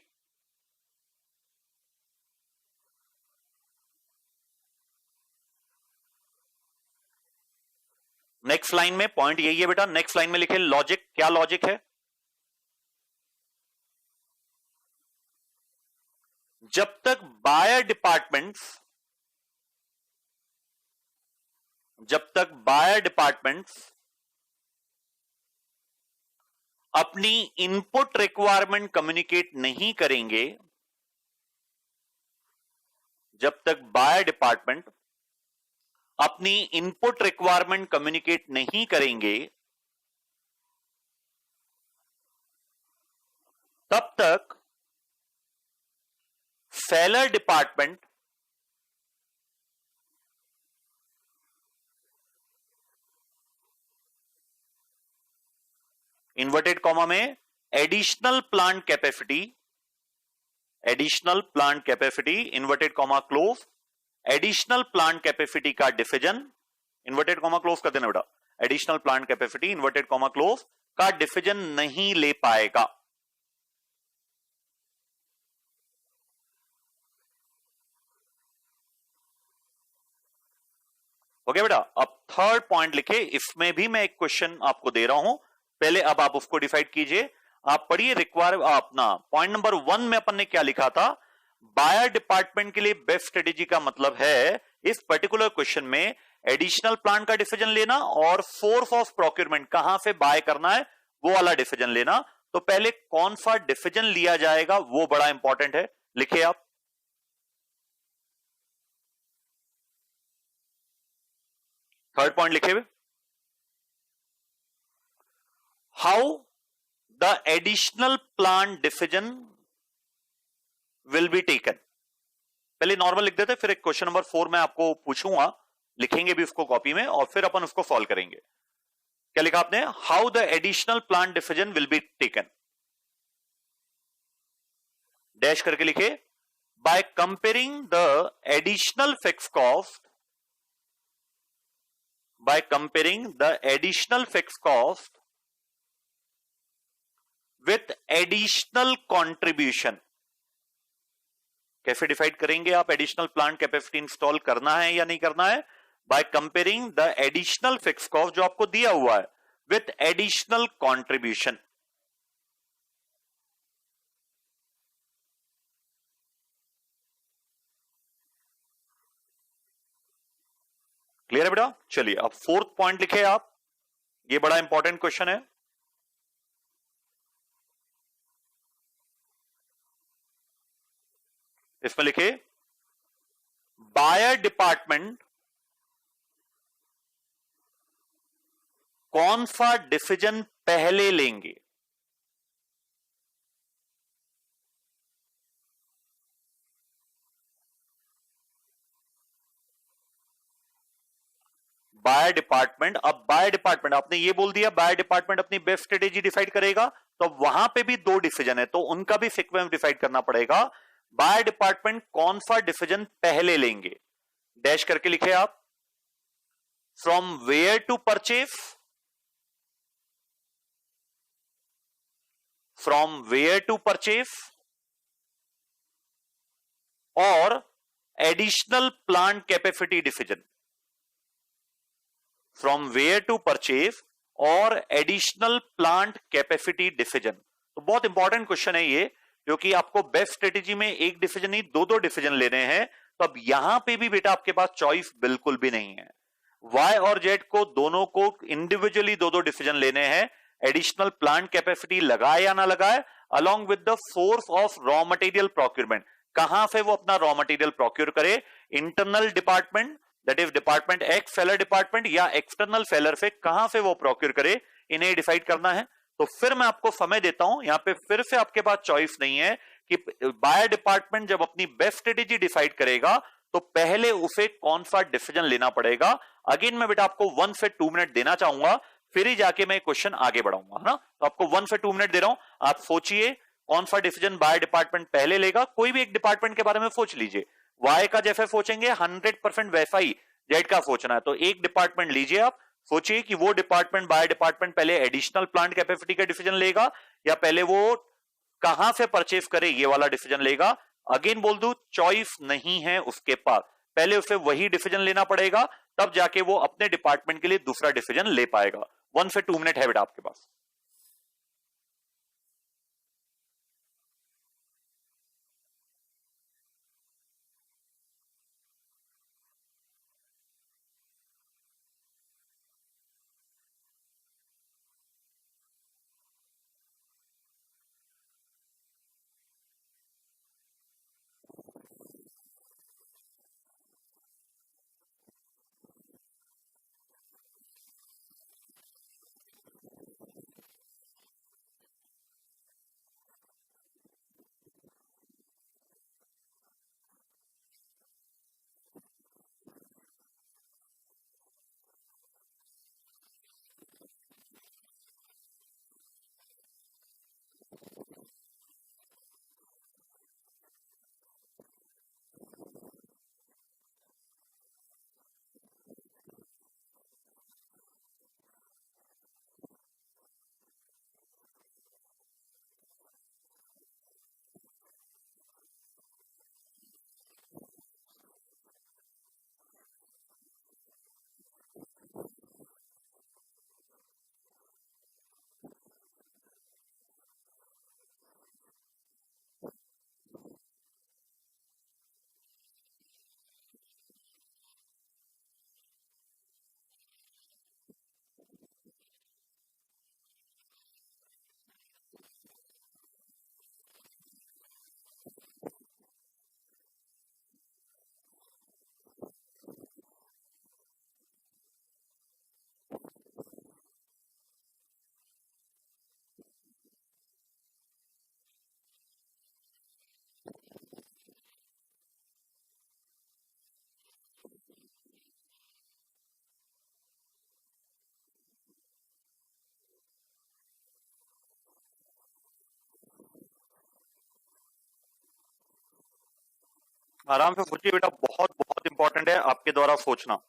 Next line में point यही है बेटा, next line में लिखे logic. क्या logic है? जब तक बायर डिपार्टमेंट्स अपनी इनपुट रिक्वायरमेंट कम्युनिकेट नहीं करेंगे, जब तक बायर डिपार्टमेंट अपनी इनपुट रिक्वायरमेंट कम्युनिकेट नहीं करेंगे, तब तक सेलर डिपार्टमेंट इन्वर्टेड कॉमा में additional plant capacity inverted comma close, additional plant capacity का डिफिजन, इन्वर्टेड कॉमा क्लोज कर देना बेटा, additional plant capacity inverted comma close का डिफिजन नहीं ले पाएगा। हो गया बेटा। अब थर्ड पॉइंट लिखे, इसमें भी मैं एक क्वेश्चन आपको दे रहा हूं, पहले अब आप उसको डिसाइड कीजिए। आप पढ़िए रिक्वायर अपना पॉइंट नंबर 1 में अपन ने क्या लिखा था, बायर डिपार्टमेंट के लिए बेस्ट स्ट्रेटेजी का मतलब है इस पर्टिकुलर क्वेश्चन में एडिशनल प्लांट का डिसीजन लेना और सोर्स ऑफ प्रोक्योरमेंट कहां से बाय करना है वो वाला डिसीजन लेना। तो पहले कौन सा डिसीजन लिया जाएगा वो बड़ा इंपॉर्टेंट है, लिखे आप। थर्ड पॉइंट लिखे हुए, how the additional plant decision will be taken. पहले नॉर्मल लिख देते, फिर एक क्वेश्चन नंबर 4 में आपको पूछूंगा, लिखेंगे भी उसको कॉपी में और फिर अपन उसको सॉल्व करेंगे। क्या लिखा आपने, how the additional plant decision will be taken, dash करके लिखे, by comparing the additional fix cost, by comparing the additional fixed cost with additional contribution। कैसे डिफाइड करेंगे आप एडिशनल प्लांट कैपेसिटी इंस्टॉल करना है या नहीं करना है, by comparing the additional fix cost जो आपको दिया हुआ है विथ एडिशनल कॉन्ट्रीब्यूशन। क्लियर है बेटा। चलिए अब फोर्थ पॉइंट लिखे आप, ये बड़ा इंपॉर्टेंट क्वेश्चन है। इसमें लिखे, बायर डिपार्टमेंट कौन सा डिसीजन पहले लेंगे। बायर डिपार्टमेंट, अब बायर डिपार्टमेंट आपने ये बोल दिया बायर डिपार्टमेंट अपनी बेस्ट स्ट्रेटेजी डिसाइड करेगा, तो वहां पे भी 2 डिसीजन है तो उनका भी सीक्वेंस डिसाइड करना पड़ेगा। बायर डिपार्टमेंट कौन सा डिसीजन पहले लेंगे, डैश करके लिखे आप, from where to purchase, from where to purchase और additional plant capacity decision, from where to purchase और एडिशनल प्लांट कैपेसिटी डिसीजन। तो बहुत इंपॉर्टेंट क्वेश्चन है ये, क्योंकि आपको बेस्ट स्ट्रेटेजी में एक डिसीजन नहीं 2 डिसीजन लेने हैं। तो अब यहां पे भी बेटा आपके पास चॉइस बिल्कुल भी नहीं है, वाई और जेड को दोनों को इंडिविजुअली 2 डिसीजन लेने हैं, एडिशनल प्लांट कैपेसिटी लगाए या ना लगाए, along with the source of raw material procurement, कहां से वो अपना रॉ मटेरियल प्रोक्योर करे, internal department that is department x seller department या एक्सटर्नल सेलर से कहां से वो प्रोक्योर करे, इन्हें डिसाइड करना है। तो फिर मैं आपको समय देता हूं, यहां पे फिर से आपके पास चॉइस नहीं है कि बायर डिपार्टमेंट जब अपनी बेस्ट स्ट्रेटेजी डिसाइड करेगा तो पहले उसे कौन सा डिसीजन लेना पड़ेगा। अगेन मैं बेटा आपको 1 से 2 मिनट देना चाहूंगा, फिर ही जाके मैं क्वेश्चन आगे बढ़ाऊंगा, है ना। तो आपको 1 से 2 मिनट दे रहा हूं, आप सोचिए कौन सा डिसीजन बायर डिपार्टमेंट पहले लेगा। कोई भी एक डिपार्टमेंट के बारे में सोच लीजिए, वाई का जैसे सोचेंगे 100% वैसा ही जेड का सोचना है। तो एक डिपार्टमेंट लीजिए, आप सोचिए कि वो डिपार्टमेंट बायर डिपार्टमेंट पहले एडिशनल प्लांट कैपेसिटी का डिसीजन लेगा या पहले वो कहां से परचेज करे ये वाला डिसीजन लेगा। अगेन बोल दूं, चॉइस नहीं है उसके पास, पहले उसे वही डिसीजन लेना पड़ेगा, तब जाके वो अपने डिपार्टमेंट के लिए दूसरा डिसीजन ले पाएगा। 1 से 2 मिनट है बेटा आपके पास। आराम से सोचिए बेटा, बहुत बहुत इंपॉर्टेंट है आपके द्वारा सोचना।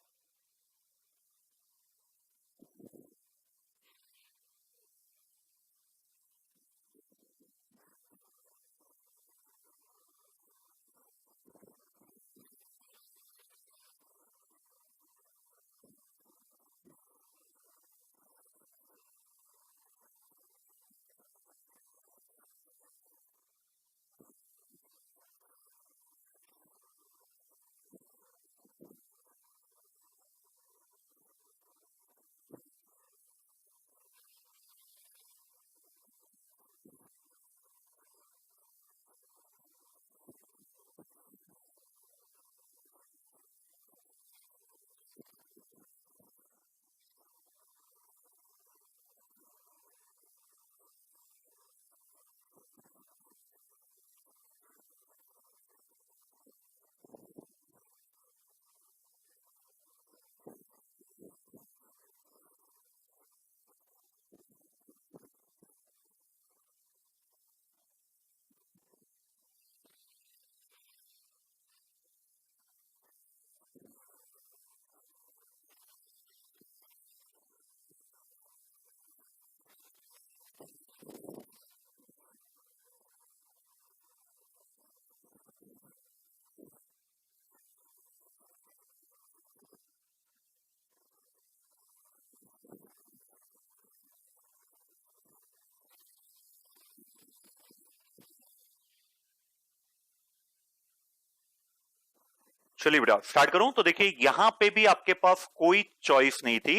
चलिए बेटा स्टार्ट करूं। तो देखिए यहां पे भी आपके पास कोई चॉइस नहीं थी।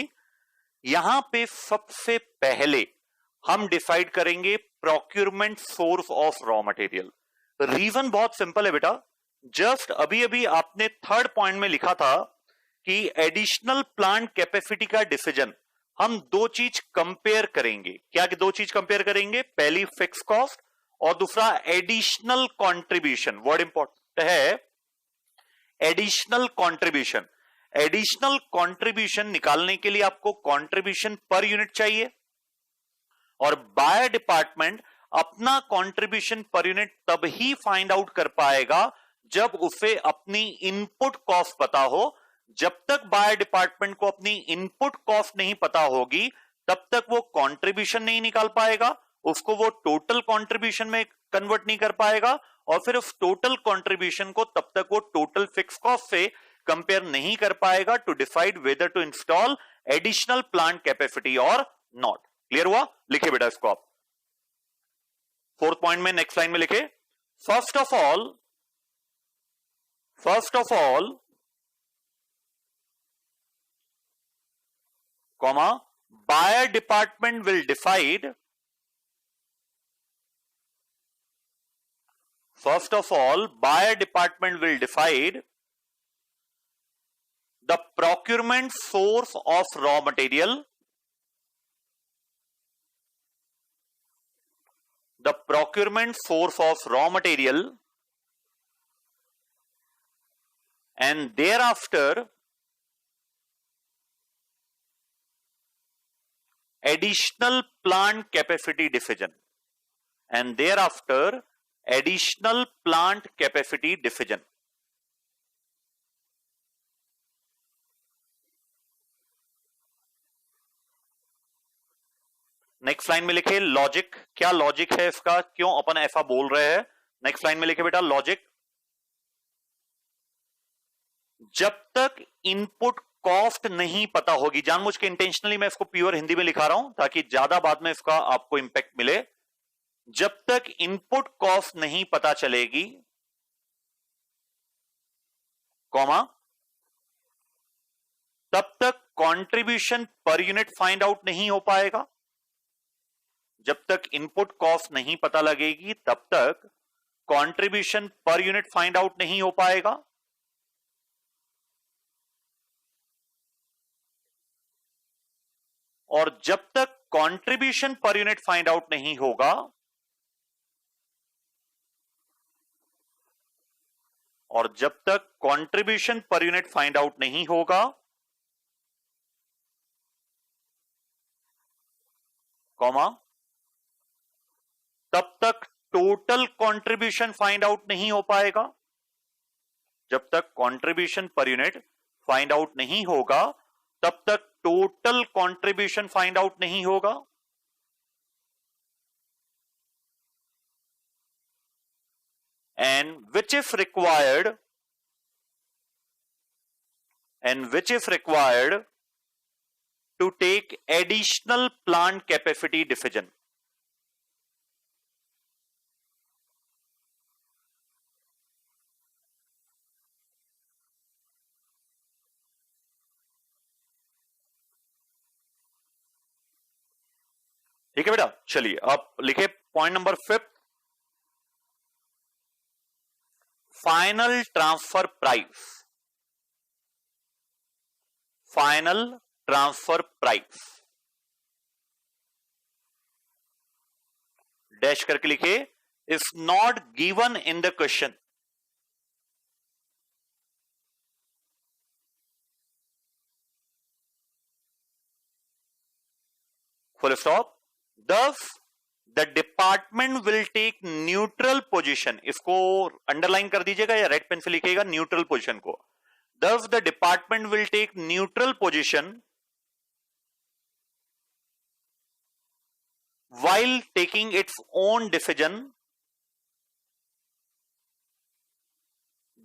यहां पे सबसे पहले हम डिसाइड करेंगे procurement source of raw material. Reason बहुत सिंपल है बेटा, जस्ट अभी अभी आपने थर्ड पॉइंट में लिखा था कि एडिशनल प्लांट कैपेसिटी का डिसीजन हम दो चीज कंपेयर करेंगे। क्या कि दो चीज कंपेयर करेंगे, पहली फिक्स कॉस्ट और दूसरा एडिशनल कंट्रीब्यूशन। वर्ड इंपॉर्टेंट है एडिशनल कंट्रीब्यूशन। एडिशनल कंट्रीब्यूशन निकालने के लिए आपको कंट्रीब्यूशन पर यूनिट चाहिए और बायर डिपार्टमेंट अपना कंट्रीब्यूशन पर यूनिट तब ही फाइंड आउट कर पाएगा जब उसे अपनी इनपुट कॉस्ट पता हो। जब तक बायर डिपार्टमेंट को अपनी इनपुट कॉस्ट नहीं पता होगी तब तक वो कंट्रीब्यूशन नहीं निकाल पाएगा, उसको वो टोटल कंट्रीब्यूशन में कन्वर्ट नहीं कर पाएगा और फिर उस टोटल कंट्रीब्यूशन को तब तक वो टोटल फिक्स कॉस्ट से कंपेयर नहीं कर पाएगा to decide whether to install additional plant capacity और नॉट। क्लियर हुआ? लिखे बेटा इसको आप फोर्थ पॉइंट में नेक्स्ट लाइन में लिखे, first of all comma buyer department will decide, first of all buyer department will decide the procurement source of raw material, the procurement source of raw material, and thereafter additional plant capacity decision, and thereafter additional plant capacity decision. Next line में लिखे logic. क्या logic है इसका, क्यों अपन ऐसा बोल रहे हैं? नेक्स्ट लाइन में लिखे बेटा लॉजिक, जब तक इनपुट कॉस्ट नहीं पता होगी, जानबूझ के इंटेंशनली मैं इसको प्योर हिंदी में लिखा रहा हूं ताकि ज्यादा बाद में इसका आपको इंपैक्ट मिले, जब तक इनपुट कॉस्ट नहीं पता चलेगी कॉमा तब तक contribution per unit find out नहीं हो पाएगा। जब तक इनपुट कॉस्ट नहीं पता लगेगी तब तक contribution per unit find out नहीं हो पाएगा। और जब तक contribution per unit find out नहीं होगा और जब तक contribution per unit find out नहीं होगा कॉमा तब तक टोटल कंट्रीब्यूशन फाइंड आउट नहीं हो पाएगा। जब तक contribution per unit find out नहीं होगा तब तक टोटल कंट्रीब्यूशन फाइंड आउट नहीं होगा। and which if required to take additional plant capacity decision। ठीक है बेटा, चलिए अब लिखे point number 5, final transfer price. Final transfer price dash करके लिखे, is not given in the question. Full stop. Thus, the department will take neutral position। इसको underline कर दीजिएगा या रेड पेन से लिखिएगा न्यूट्रल पोजीशन को। Thus, the department will take neutral position while taking its own decision।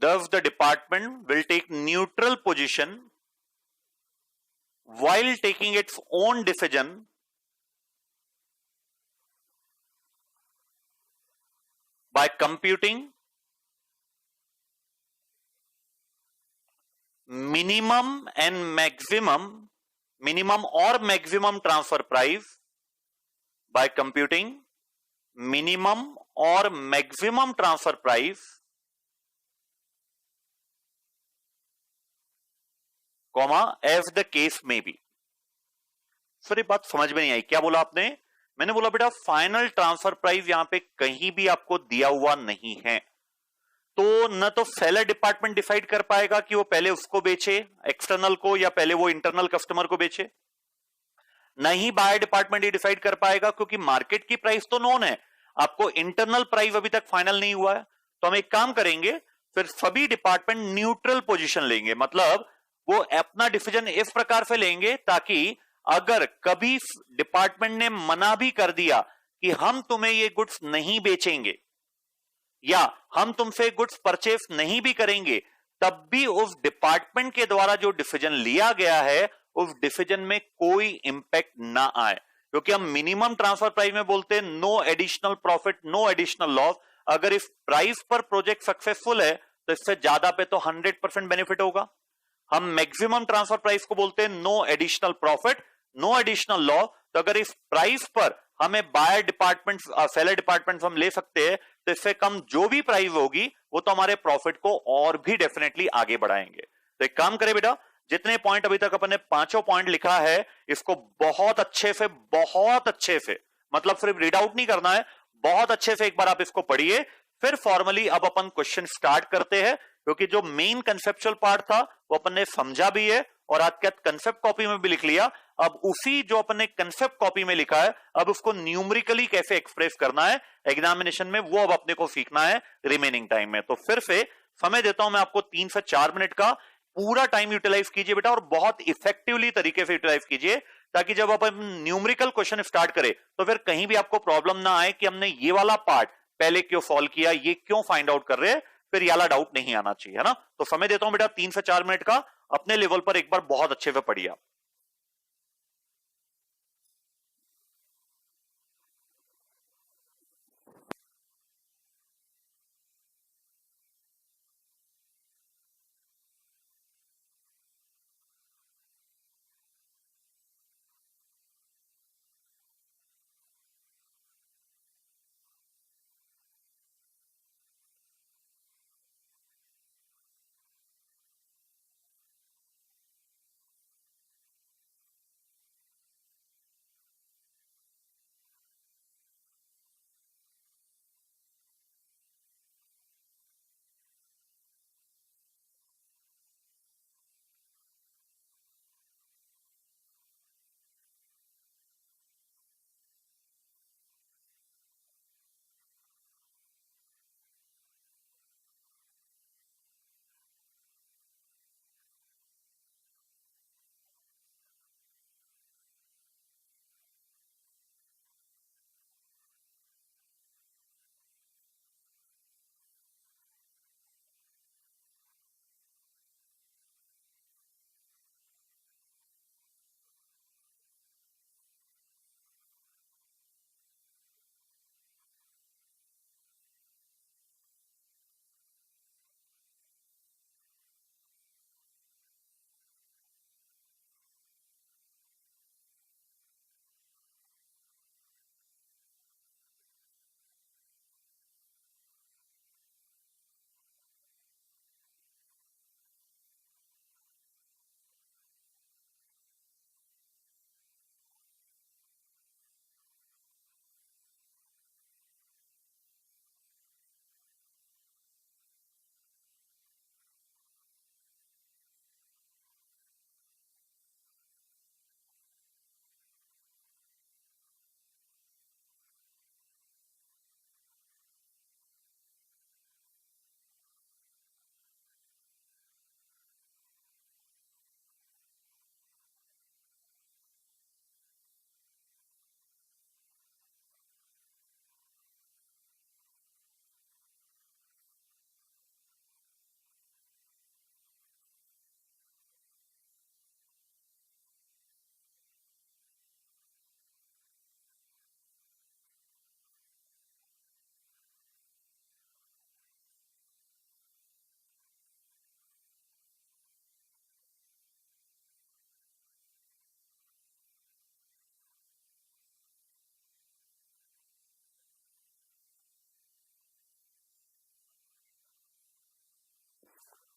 Thus, the department will take neutral position while taking its own decision by computing minimum or maximum transfer price, by computing minimum or maximum transfer price, comma as the case may be। Sir ये बात समझ में नहीं आई, क्या बोला आपने? मैंने बोला बेटा फाइनल ट्रांसफर प्राइस यहां पे कहीं भी आपको दिया हुआ नहीं है, तो न तो सेलर डिपार्टमेंट डिसाइड कर पाएगा कि वो पहले उसको बेचे एक्सटर्नल को या पहले वो इंटरनल कस्टमर को बेचे, न ही बायर डिपार्टमेंट ये डिसाइड कर पाएगा क्योंकि मार्केट की प्राइस तो नोन है, आपको इंटरनल प्राइस अभी तक फाइनल नहीं हुआ है। तो हम एक काम करेंगे, फिर सभी डिपार्टमेंट न्यूट्रल पोजीशन लेंगे, मतलब वो अपना डिसीजन इस प्रकार से लेंगे ताकि अगर कभी डिपार्टमेंट ने मना भी कर दिया कि हम तुम्हें ये गुड्स नहीं बेचेंगे या हम तुमसे गुड्स परचेस नहीं भी करेंगे, तब भी उस डिपार्टमेंट के द्वारा जो डिसीजन लिया गया है उस डिसीजन में कोई इंपैक्ट ना आए, क्योंकि हम मिनिमम ट्रांसफर प्राइस में बोलते हैं no additional profit no additional loss. अगर इस प्राइस पर प्रोजेक्ट सक्सेसफुल है तो इससे ज्यादा पे तो 100% बेनिफिट होगा। हम मैक्सिमम ट्रांसफर प्राइस को बोलते हैं no additional profit no additional loss. तो अगर इस प्राइस पर हमें बायर डिपार्टमेंट सेलर डिपार्टमेंट हम ले सकते हैं तो इससे कम जो भी प्राइस होगी वो तो हमारे प्रॉफिट को और भी डेफिनेटली आगे बढ़ाएंगे। तो एक काम करें बेटा, जितने पॉइंट अभी तक अपन ने पांचों पॉइंट लिखा है इसको बहुत अच्छे से मतलब सिर्फ रीड आउट नहीं करना है, बहुत अच्छे से एक बार आप इसको पढ़िए, फिर फॉर्मली अब अपन क्वेश्चन स्टार्ट करते हैं, क्योंकि जो मेन कंसेप्चुअल पार्ट था वो अपन ने समझा भी है और आज क्या कंसेप्ट कॉपी में भी लिख लिया। अब उसी जो अपन ने कंसेप्ट कॉपी में लिखा है अब उसको न्यूमेरिकली कैसे एक्सप्रेस करना है एग्जामिनेशन में, वो अब अपने को सीखना है रिमेनिंग टाइम में। तो फिर से समय देता हूं मैं आपको 3 से 4 मिनट का, पूरा टाइम यूटिलाइज कीजिए बेटा और बहुत इफेक्टिवली तरीके से यूटिलाइज कीजिए, ताकि जब अपन न्यूमेरिकल क्वेश्चन स्टार्ट करें तो फिर कहीं भी आपको प्रॉब्लम ना आए कि हमने ये वाला पार्ट पहले क्यों सॉल्व किया, ये क्यों फाइंड आउट कर रहे हैं, फिर ये वाला डाउट नहीं आना चाहिए, है ना। तो समय देता हूं बेटा 3 से 4 मिनट का, अपने लेवल पर एक बार बहुत अच्छे से पढ़िए आप।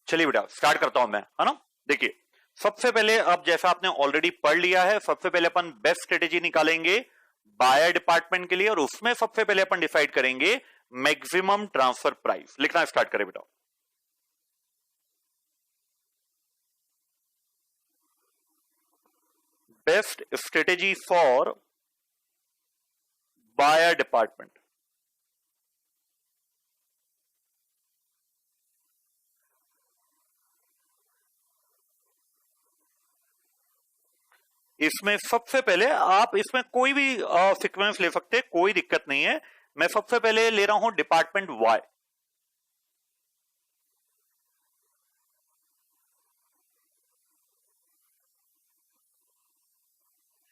चलिए बेटा स्टार्ट करता हूं मैं, है ना। देखिए सबसे पहले, अब जैसा आपने ऑलरेडी पढ़ लिया है, सबसे पहले अपन बेस्ट स्ट्रेटेजी निकालेंगे बायर डिपार्टमेंट के लिए, और उसमें सबसे पहले अपन डिसाइड करेंगे मैक्सिमम ट्रांसफर प्राइस। लिखना स्टार्ट करें बेटा। Best strategy for buyer department. इसमें सबसे पहले आप इसमें कोई भी सीक्वेंस ले सकते हैं, कोई दिक्कत नहीं है। मैं सबसे पहले ले रहा हूं डिपार्टमेंट वाई।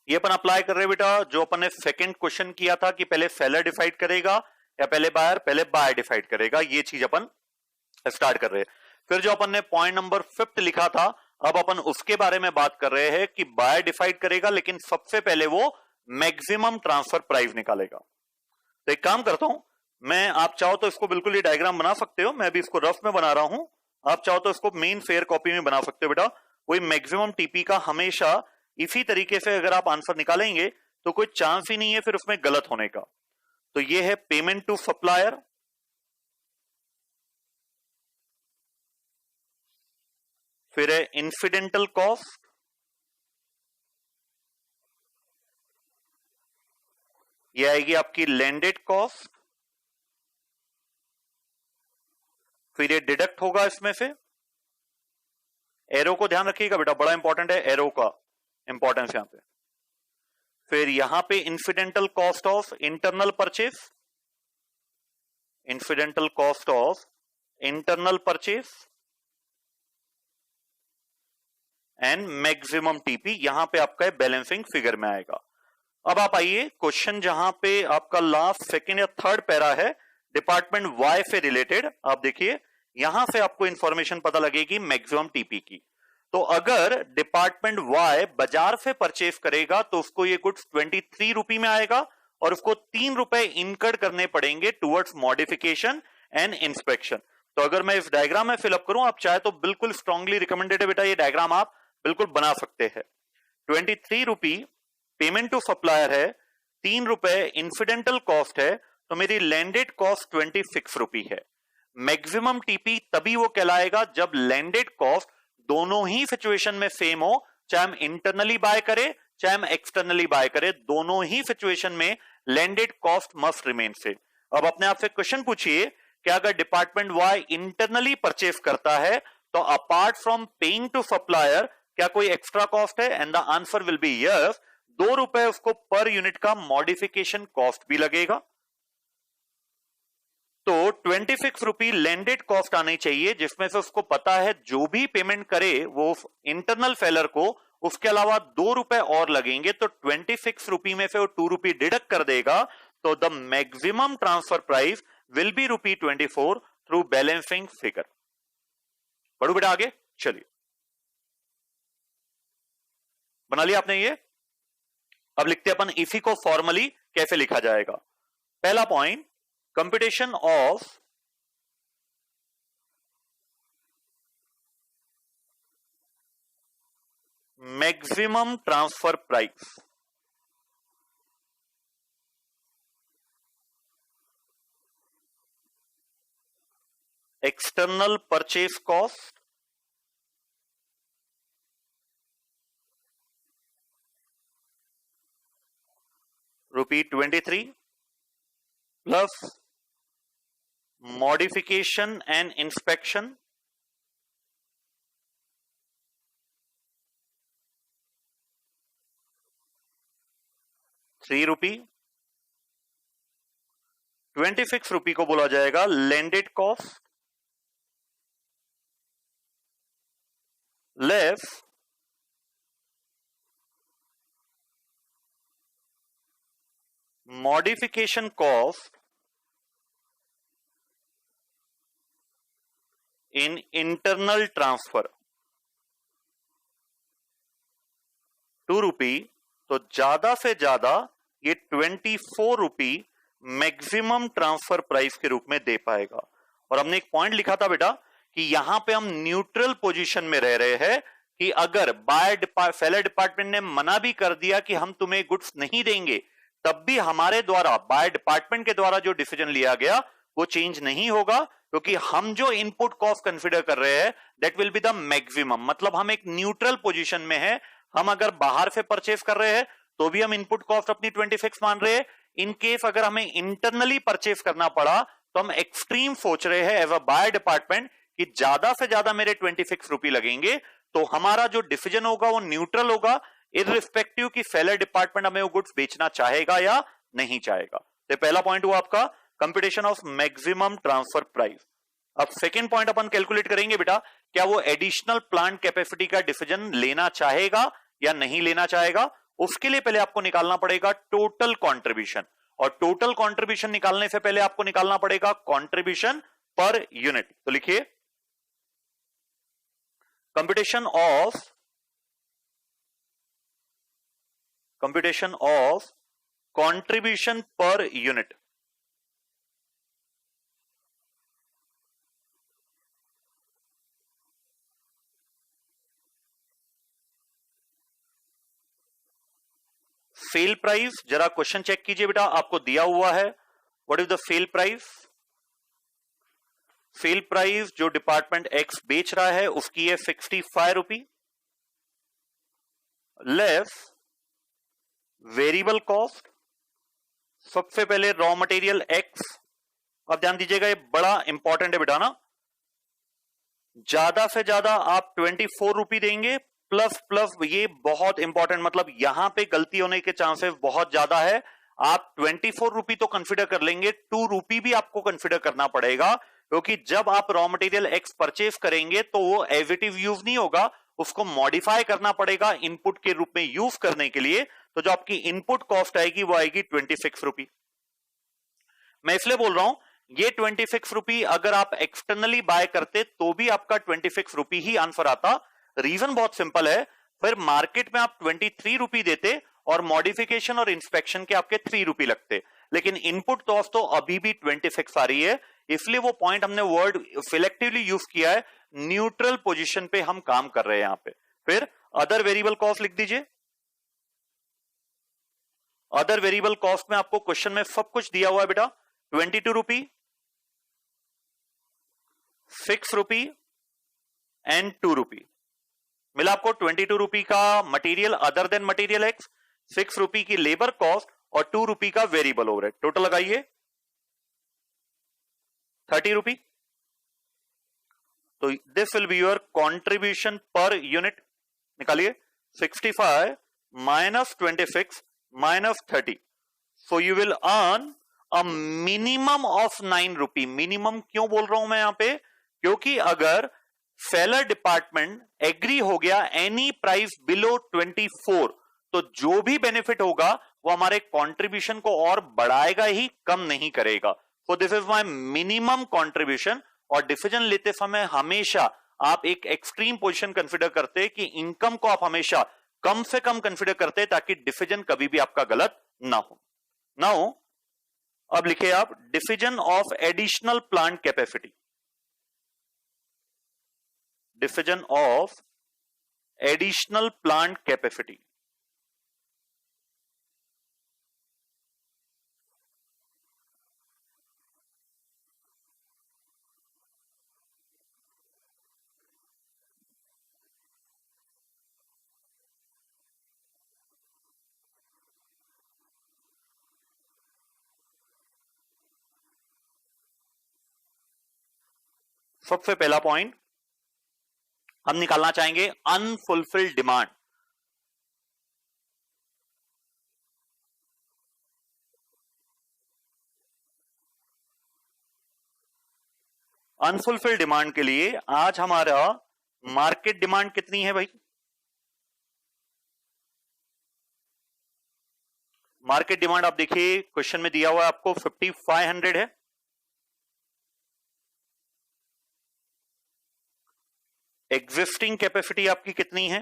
ये अपन अप्लाई कर रहे हैं बेटा, जो अपन ने सेकंड क्वेश्चन किया था कि पहले सेलर डिसाइड करेगा या पहले बायर डिसाइड करेगा, ये चीज अपन स्टार्ट कर रहे हैं। फिर जो अपन ने पॉइंट नंबर 5 लिखा था, अब अपन उसके बारे में बात कर रहे हैं कि बायर डिसाइड करेगा, लेकिन सबसे पहले वो मैक्सिमम ट्रांसफर प्राइस निकालेगा। तो एक काम करता हूं मैं, आप चाहो तो इसको बिल्कुल ये डायग्राम बना सकते हो, मैं भी इसको रफ में बना रहा हूं, आप चाहो तो इसको मेन फेयर कॉपी में बना सकते हो बेटा। कोई मैक्सिमम टीपी का हमेशा इसी तरीके से अगर आप आंसर निकालेंगे तो कोई चांस ही नहीं है फिर उसमें गलत होने का। तो ये है पेमेंट टू सप्लायर, फिर है इंसिडेंटल कॉस्ट, ये आएगी आपकी लैंडेड कॉस्ट, फिर ये डिडक्ट होगा इसमें से। एरो को ध्यान रखिएगा बेटा, बड़ा इंपॉर्टेंट है एरो का इंपॉर्टेंस यहां पे। फिर यहां पे incidental cost of internal purchase, incidental cost of internal purchase and maximum TP, यहां पे आपका बैलेंसिंग फिगर में आएगा। अब आप आइए क्वेश्चन जहां पे आपका लास्ट सेकंड या थर्ड पैरा है डिपार्टमेंट वाई से रिलेटेड, आप देखिए यहां से आपको इंफॉर्मेशन पता लगेगी मैक्सिमम टीपी की। तो अगर डिपार्टमेंट वाई बाजार से परचेज करेगा तो उसको ये गुड्स 23 रुपए में आएगा, और उसको 3 रुपए इनकर्ड करने पड़ेंगे टुवर्ड्स मॉडिफिकेशन एंड इंस्पेक्शन। तो अगर मैं इस डायग्राम में फिलअप करूं, आप चाहे तो बिल्कुल स्ट्रांगली रिकमेंडेड है बेटा, ये डायग्राम आप बिल्कुल बना सकते हैं। 23 रुपी पेमेंट टू सप्लायर है, 3 रुपए इंसिडेंटल कॉस्ट है, तो मेरी लैंडेड कॉस्ट 26 रुपी है। मैक्सिमम टीपी तभी वो कहलाएगा जब लैंडेड कॉस्ट दोनों ही सिचुएशन में सेम हो, चाहे हम इंटरनली बाय करें चाहे हम एक्सटर्नली बाय करें, दोनों ही सिचुएशन में landed cost must remain same. अब अपने आप से क्वेश्चन पूछिए कि अगर डिपार्टमेंट वाई इंटरनली परचेज करता है तो apart from paying to supplier क्या कोई एक्स्ट्रा कॉस्ट है? And the answer will be yes. 2 रुपए उसको पर यूनिट का मॉडिफिकेशन कॉस्ट भी लगेगा। तो 26 रुपी लैंडेड कॉस्ट आनी चाहिए, जिसमें से उसको पता है जो भी पेमेंट करे वो इंटरनल सेलर को उसके अलावा 2 रुपए और लगेंगे, तो 26 रुपी में से वो 2 रुपी डिडक्ट कर देगा। तो the maximum transfer price will be ₹24 through balancing figure. बढ़ू बेटा आगे, चलिए बना लिया आपने ये। अब लिखते अपन इसी को फॉर्मली कैसे लिखा जाएगा। पहला point, computation of maximum transfer price. External purchase cost ₹23 plus modification and inspection ₹3। 26 रुपी को बोला जाएगा landed cost less modification cost in internal transfer ₹2। तो ज्यादा से ज्यादा ये 24 रुपी मैक्सिमम ट्रांसफर प्राइस के रूप में दे पाएगा। और हमने एक पॉइंट लिखा था बेटा कि यहां पे हम न्यूट्रल पोजीशन में रह रहे हैं कि अगर सेलर डिपार्टमेंट ने मना भी कर दिया कि हम तुम्हें गुड्स नहीं देंगे, तब भी हमारे द्वारा बायर डिपार्टमेंट के द्वारा जो डिसीजन लिया गया वो चेंज नहीं होगा, क्योंकि हम जो इनपुट कॉस्ट कंसीडर कर रहे हैं that will be the maximum. मतलब हम एक न्यूट्रल पोजीशन में है। हम अगर बाहर से परचेस कर रहे हैं तो भी हम इनपुट कॉस्ट अपनी 20 फिक्स मान रहे हैं। इन केस अगर हमें इंटरनली परचेस करना पड़ा तो हम एक्सट्रीम सोच रहे हैं एज अ बायर डिपार्टमेंट कि ज्यादा से ज्यादा मेरे 26 रुपए लगेंगे, तो हमारा जो डिसीजन होगा वो न्यूट्रल होगा, इररिस्पेक्टिव कि सेलर डिपार्टमेंट हमें वो गुड्स बेचना चाहेगा या नहीं चाहेगा। तो पहला पॉइंट हुआ आपका computation of maximum transfer price. अब सेकेंड पॉइंट अपन कैलकुलेट करेंगे बेटा, क्या वो एडिशनल प्लांट कैपेसिटी का डिसीजन लेना चाहेगा या नहीं लेना चाहेगा। उसके लिए पहले आपको निकालना पड़ेगा टोटल कंट्रीब्यूशन, और टोटल कंट्रीब्यूशन निकालने से पहले आपको निकालना पड़ेगा कंट्रीब्यूशन पर यूनिट। तो लिखिए computation of contribution per unit. Sale price, जरा क्वेश्चन चेक कीजिए बेटा, आपको दिया हुआ है what is the sale price. Sale price जो डिपार्टमेंट एक्स बेच रहा है उसकी है 65 रुपी लेस वेरिएबल कॉस्ट। सबसे पहले रॉ मटेरियल एक्स। अब ध्यान दीजिएगा, ये बड़ा इंपॉर्टेंट है बेटा ना, ज्यादा से ज्यादा आप 24 रुपी देंगे प्लस प्लस, ये बहुत इंपॉर्टेंट, मतलब यहां पे गलती होने के चांसेस बहुत ज्यादा है। आप 24 रुपी तो कंसिडर कर लेंगे, 2 रुपी भी आपको कंसिडर करना पड़ेगा, क्योंकि जब आप रॉ मटेरियल एक्स परचेज करेंगे तो वो एज इट इज यूज नहीं होगा, उसको मॉडिफाई करना पड़ेगा इनपुट के रूप में यूज करने के लिए। तो जो आपकी इनपुट कॉस्ट आएगी वो आएगी 26 रुपी। मैं इसलिए बोल रहा हूं ये 26 रुपी अगर आप एक्सटर्नली बाय करते तो भी आपका 26 रुपी ही आंसर आता। रीजन बहुत सिंपल है, फिर मार्केट में आप 23 रुपी देते और मॉडिफिकेशन और इंस्पेक्शन के आपके 3 रुपी लगते, लेकिन इनपुट कॉस्ट तो अभी भी 26 आ रही है। इसलिए वो पॉइंट हमने वर्ड सिलेक्टिवली यूज किया है, न्यूट्रल पोजीशन पे हम काम कर रहे हैं यहां पे। फिर अदर वेरिएबल कॉस्ट लिख दीजिए। अदर वेरिएबल कॉस्ट में आपको क्वेश्चन में सब कुछ दिया हुआ है बेटा, 22 रुपी, 6 रुपी एंड 2 रुपी। मिला आपको 22 रुपी का material other than material x, 6 रुपी की लेबर कॉस्ट और 2 रुपी का वेरिएबल ओवरहेड। टोटल लगाइए 30 रुपी। तो this will be your contribution per unit. निकालिए 65 minus 26 minus 30, so you will earn a minimum of 9 rupee. Minimum क्यों बोल रहा हूं मैं यहां पे, क्योंकि अगर सेलर डिपार्टमेंट एग्री हो गया एनी प्राइस बिलो 24, तो जो भी बेनिफिट होगा वो हमारे कंट्रीब्यूशन को और बढ़ाएगा ही, कम नहीं करेगा। So this is my minimum contribution. और डिसीजन लेते समय हमेशा आप एक एक्सट्रीम पोजीशन कंसीडर करते कि इनकम को आप हमेशा कम से कम कंसीडर करते ताकि डिसीजन कभी भी आपका गलत ना हो। नाउ अब लिखे आप decision of additional plant capacity. Decision of additional plant capacity. सबसे पहला पॉइंट हम निकालना चाहेंगे अनफुलफिल्ड डिमांड। अनफुलफिल्ड डिमांड के लिए आज हमारा मार्केट डिमांड कितनी है भाई? मार्केट डिमांड आप देखिए क्वेश्चन में दिया हुआ है आपको 5500 है। एग्जिस्टिंग कैपेसिटी आपकी कितनी है?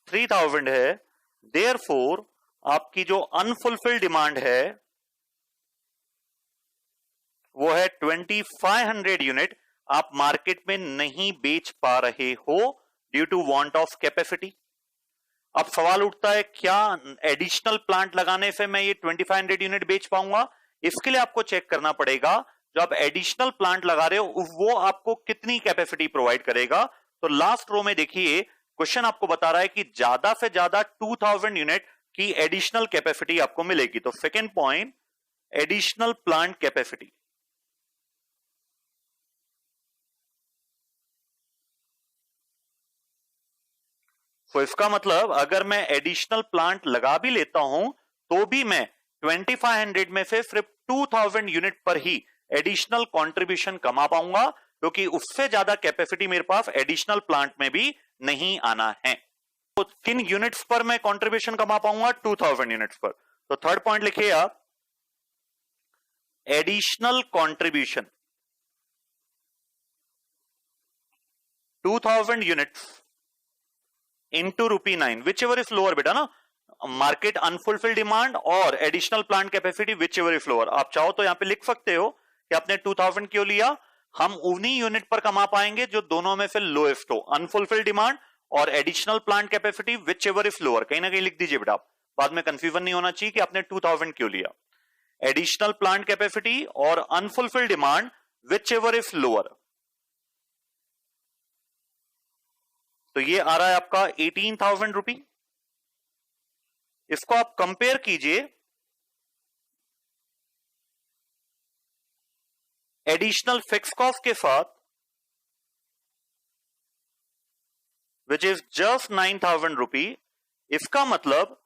3000 है। देयरफॉर आपकी जो अनफुलफिल्ड डिमांड है वो है 2500 यूनिट आप मार्केट में नहीं बेच पा रहे हो due to want of capacity. अब सवाल उठता है क्या एडिशनल प्लांट लगाने से मैं ये 2500 यूनिट बेच पाऊंगा? इसके लिए आपको चेक करना पड़ेगा जो आप एडिशनल प्लांट लगा रहे हो वो आपको कितनी कैपेसिटी प्रोवाइड करेगा। तो लास्ट रो में देखिए क्वेश्चन आपको बता रहा है कि ज्यादा से ज्यादा 2000 यूनिट की एडिशनल कैपेसिटी आपको मिलेगी। तो second point additional plant capacity. तो इसका मतलब अगर मैं एडिशनल प्लांट लगा भी लेता हूं तो भी मैं 2500 में से सिर्फ 2000 यूनिट पर ही एडिशनल कंट्रीब्यूशन कमा पाऊंगा क्योंकि उससे ज्यादा कैपेसिटी मेरे पास एडिशनल प्लांट में भी नहीं आना है। तो किन यूनिट्स पर मैं कंट्रीब्यूशन कमा पाऊंगा? 2000 यूनिट्स पर। तो थर्ड पॉइंट लिखिए आप additional contribution 2000 units into ₹9 which ever is lower बेटा ना, मार्केट अनफुलफिल्ड डिमांड और additional plant capacity which ever is lower. आप चाहो तो यहां पे लिख सकते हो कि आपने 2000 क्यों लिया, हम उन्हीं यूनिट पर कमा पाएंगे जो दोनों में से लोएस्ट हो, अनफुलफिल्ड डिमांड और additional plant capacity which ever is lower. कहीं ना कहीं लिख दीजिए बेटा, बाद में कंफ्यूजन नहीं होना चाहिए कि आपने 2000 क्यों लिया। एडिशनल प्लांट कैपेसिटी और unfulfilled demand which ever is lower. तो ये आ रहा है आपका 18,000 रुपी। इसको आप कंपेयर कीजिए एडिशनल फिक्स कॉस्ट के साथ विच इज जस्ट 9,000 रुपी। इसका मतलब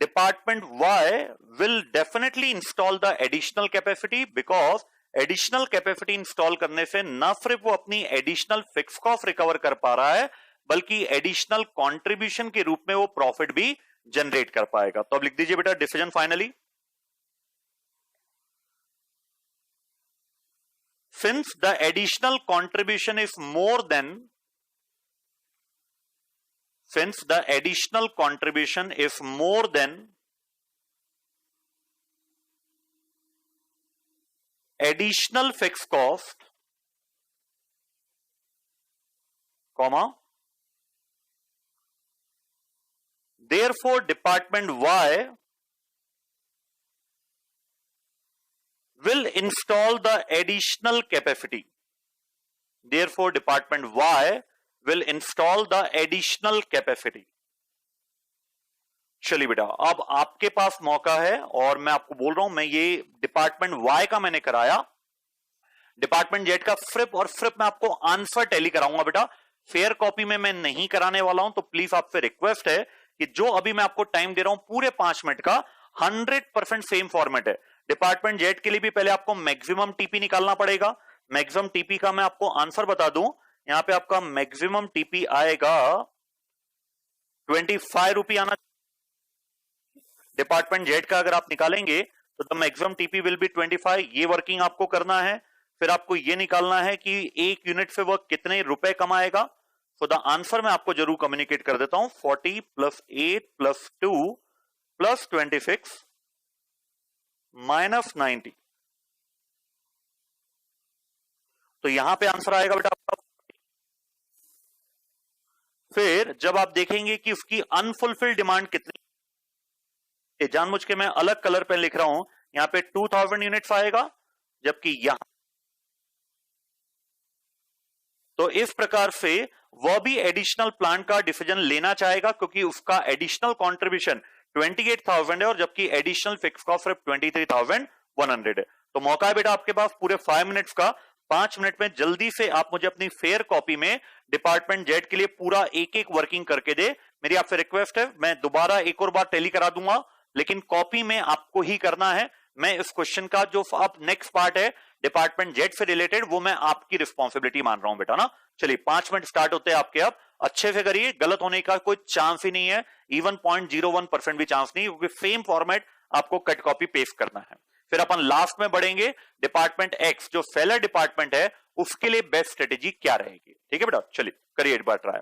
department Y will definitely install the additional capacity because additional capacity install करने से न सिर्फ वो अपनी एडिशनल फिक्स कॉस्ट रिकवर कर पा रहा है बल्कि एडिशनल कंट्रीब्यूशन के रूप में वो प्रॉफिट भी जनरेट कर पाएगा। तो अब लिख दीजिए बेटा decision finally, since the additional contribution is more than additional fixed cost, comma, therefore department Y will install the additional capacity. Therefore department Y will install the additional capacity. चलिए बेटा अब आपके पास मौका है और मैं आपको बोल रहा हूं मैं ये डिपार्टमेंट वाई का मैंने कराया, डिपार्टमेंट जेड का फ्रिप और फ्रिप में आपको आंसर टैली कराऊंगा बेटा, फेयर कॉपी में मैं नहीं कराने वाला हूं। तो प्लीज आपसे रिक्वेस्ट है कि जो अभी मैं आपको टाइम दे रहा हूं पूरे 5 मिनट का 100% सेम फॉर्मेट है। डिपार्टमेंट जेड के लिए भी पहले आपको मैक्सिमम टीपी निकालना पड़ेगा। मैक्सिमम टीपी का मैं आपको आंसर बता दूं, यहां पे आपका मैक्सिमम टीपी आएगा 25 रुपी आना। डिपार्टमेंट जेड का अगर आप निकालेंगे तो the maximum TP will be 25। ये वर्किंग आपको करना है, फिर आपको ये निकालना है कि एक यूनिट से वह कितने रुपए कमाएगा। सो द आंसर मैं आपको जरूर कम्युनिकेट कर देता हूं, 40 + 8 + 2 + 26 - 90। तो यहां पे आंसर आएगा बेटा आपका। फिर जब आप देखेंगे कि उसकी अनफुलफिल्ड डिमांड कितनी, जानबूझ के मैं अलग कलर पे लिख रहा हूं, यहां पे 2000 यूनिट्स आएगा जबकि यहां, तो इस प्रकार से वह भी एडिशनल प्लांट का डिसीजन लेना चाहेगा क्योंकि उसका एडिशनल कंट्रीब्यूशन 28,000 है और जबकि एडिशनल फिक्स कॉस्ट सिर्फ 23,100 है। तो मौका है बेटा आपके पास पूरे 5 मिनट्स का, 5 मिनट में जल्दी से आप मुझे अपनी फेयर कॉपी में डिपार्टमेंट जेड के लिए पूरा एक एक वर्किंग करके दे। मेरी आपसे रिक्वेस्ट है, मैं दोबारा एक और बार टेली करा दूंगा लेकिन कॉपी में आपको ही करना है। मैं इस क्वेश्चन का जो अब नेक्स्ट पार्ट है डिपार्टमेंट जेड से रिलेटेड वो मैं आपकी रिस्पॉन्सिबिलिटी मान रहा हूं बेटा ना। चलिए 5 मिनट स्टार्ट होते हैं आपके, अब अच्छे से करिए, गलत होने का कोई चांस ही नहीं है, इवन 0.01% भी चांस नहीं, क्योंकि सेम फॉर्मेट आपको कट कॉपी पेस्ट करना है। फिर अपन लास्ट में बढ़ेंगे डिपार्टमेंट एक्स जो सेलर डिपार्टमेंट है उसके लिए बेस्ट स्ट्रेटेजी क्या रहेगी। ठीक है बेटा, चलिए करिए एक बार ट्राई।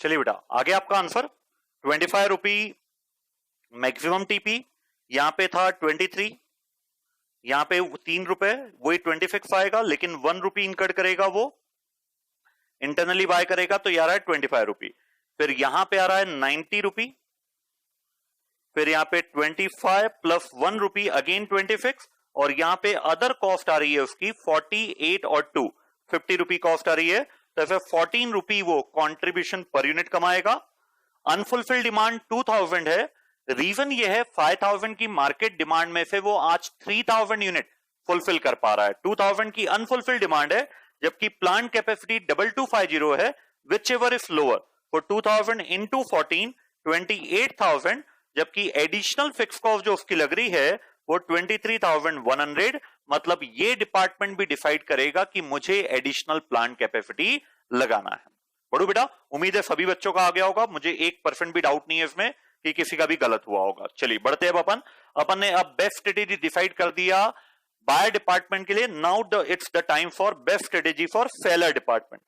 चलिए बेटा आगे आपका आंसर 25 रुपी मैक्सिमम टीपी, यहां पे था 23, यहां पे 3 रुपए, वही 26 आएगा, लेकिन 1 रुपी इनकट करेगा, वो इंटरनली बाय करेगा, तो ये आ रहा है 25 रुपी। फिर यहां पे आ रहा है 90 रुपी, फिर यहां पे 25 प्लस 1 रुपी अगेन 26, और यहां पे अदर कॉस्ट आ रही है उसकी 48 और 2 50 रुपी कॉस्ट आ रही है, तो ऐसे 14 रुपी वो कंट्रीब्यूशन पर यूनिट कमाएगा। अनफुलफिल्ड डिमांड 2000 है, रीजन ये है 5000 की मार्केट डिमांड में से वो आज 3000 यूनिट फुलफिल कर पा रहा है। 2000 की अनफुलफिल्ड डिमांड है, जबकि प्लांट कैपेसिटी 2250 है, which ever is lower for 2000 into 14 28,000, जबकि एडिशनल फिक्स कॉस्ट जो उसकी लग रही है वो 23,100। मतलब ये डिपार्टमेंट भी डिसाइड करेगा कि मुझे एडिशनल प्लांट कैपेसिटी लगाना है। बड़ू बेटा उम्मीद है सभी बच्चों का आ गया होगा, मुझे 1% भी डाउट नहीं है इसमें कि किसी का भी गलत हुआ होगा। चलिए बढ़ते हैं अपन ने अब बेस्ट स्ट्रेटेजी डिसाइड कर दिया बाय डिपार्टमेंट के लिए। Now it's the time for best strategy for seller department.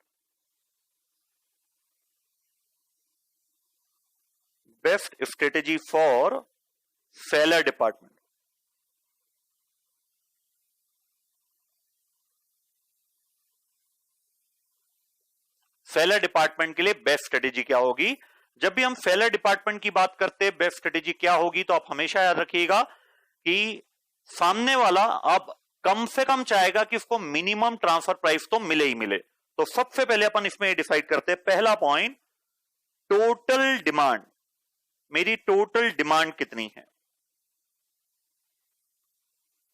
Best strategy for seller department. Seller department के लिए बेस्ट स्ट्रेटेजी क्या होगी? जब भी हम सेलर डिपार्टमेंट की बात करते हैं बेस्ट स्ट्रेटेजी क्या होगी, तो आप हमेशा याद रखिएगा कि सामने वाला अब कम से कम चाहेगा कि उसको मिनिमम ट्रांसफर प्राइस तो मिले ही मिले। तो सबसे पहले अपन इसमें डिसाइड करते हैं, पहला पॉइंट टोटल डिमांड। मेरी टोटल डिमांड कितनी है?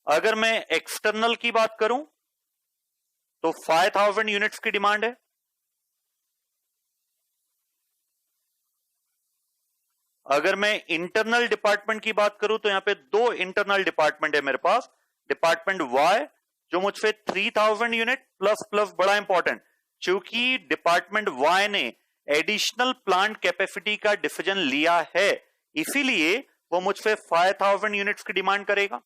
अगर मैं एक्सटर्नल की बात करूं तो 5000 यूनिट्स की डिमांड है। अगर मैं इंटरनल डिपार्टमेंट की बात करूं तो यहां पे 2 इंटरनल डिपार्टमेंट है मेरे पास। डिपार्टमेंट वाई जो मुझसे 3000 यूनिट प्लस बड़ा इंपॉर्टेंट, क्योंकि डिपार्टमेंट वाई ने एडिशनल प्लांट कैपेसिटी का डिसीजन लिया है, इसीलिए वो मुझसे 5000 यूनिट्स की डिमांड करेगा।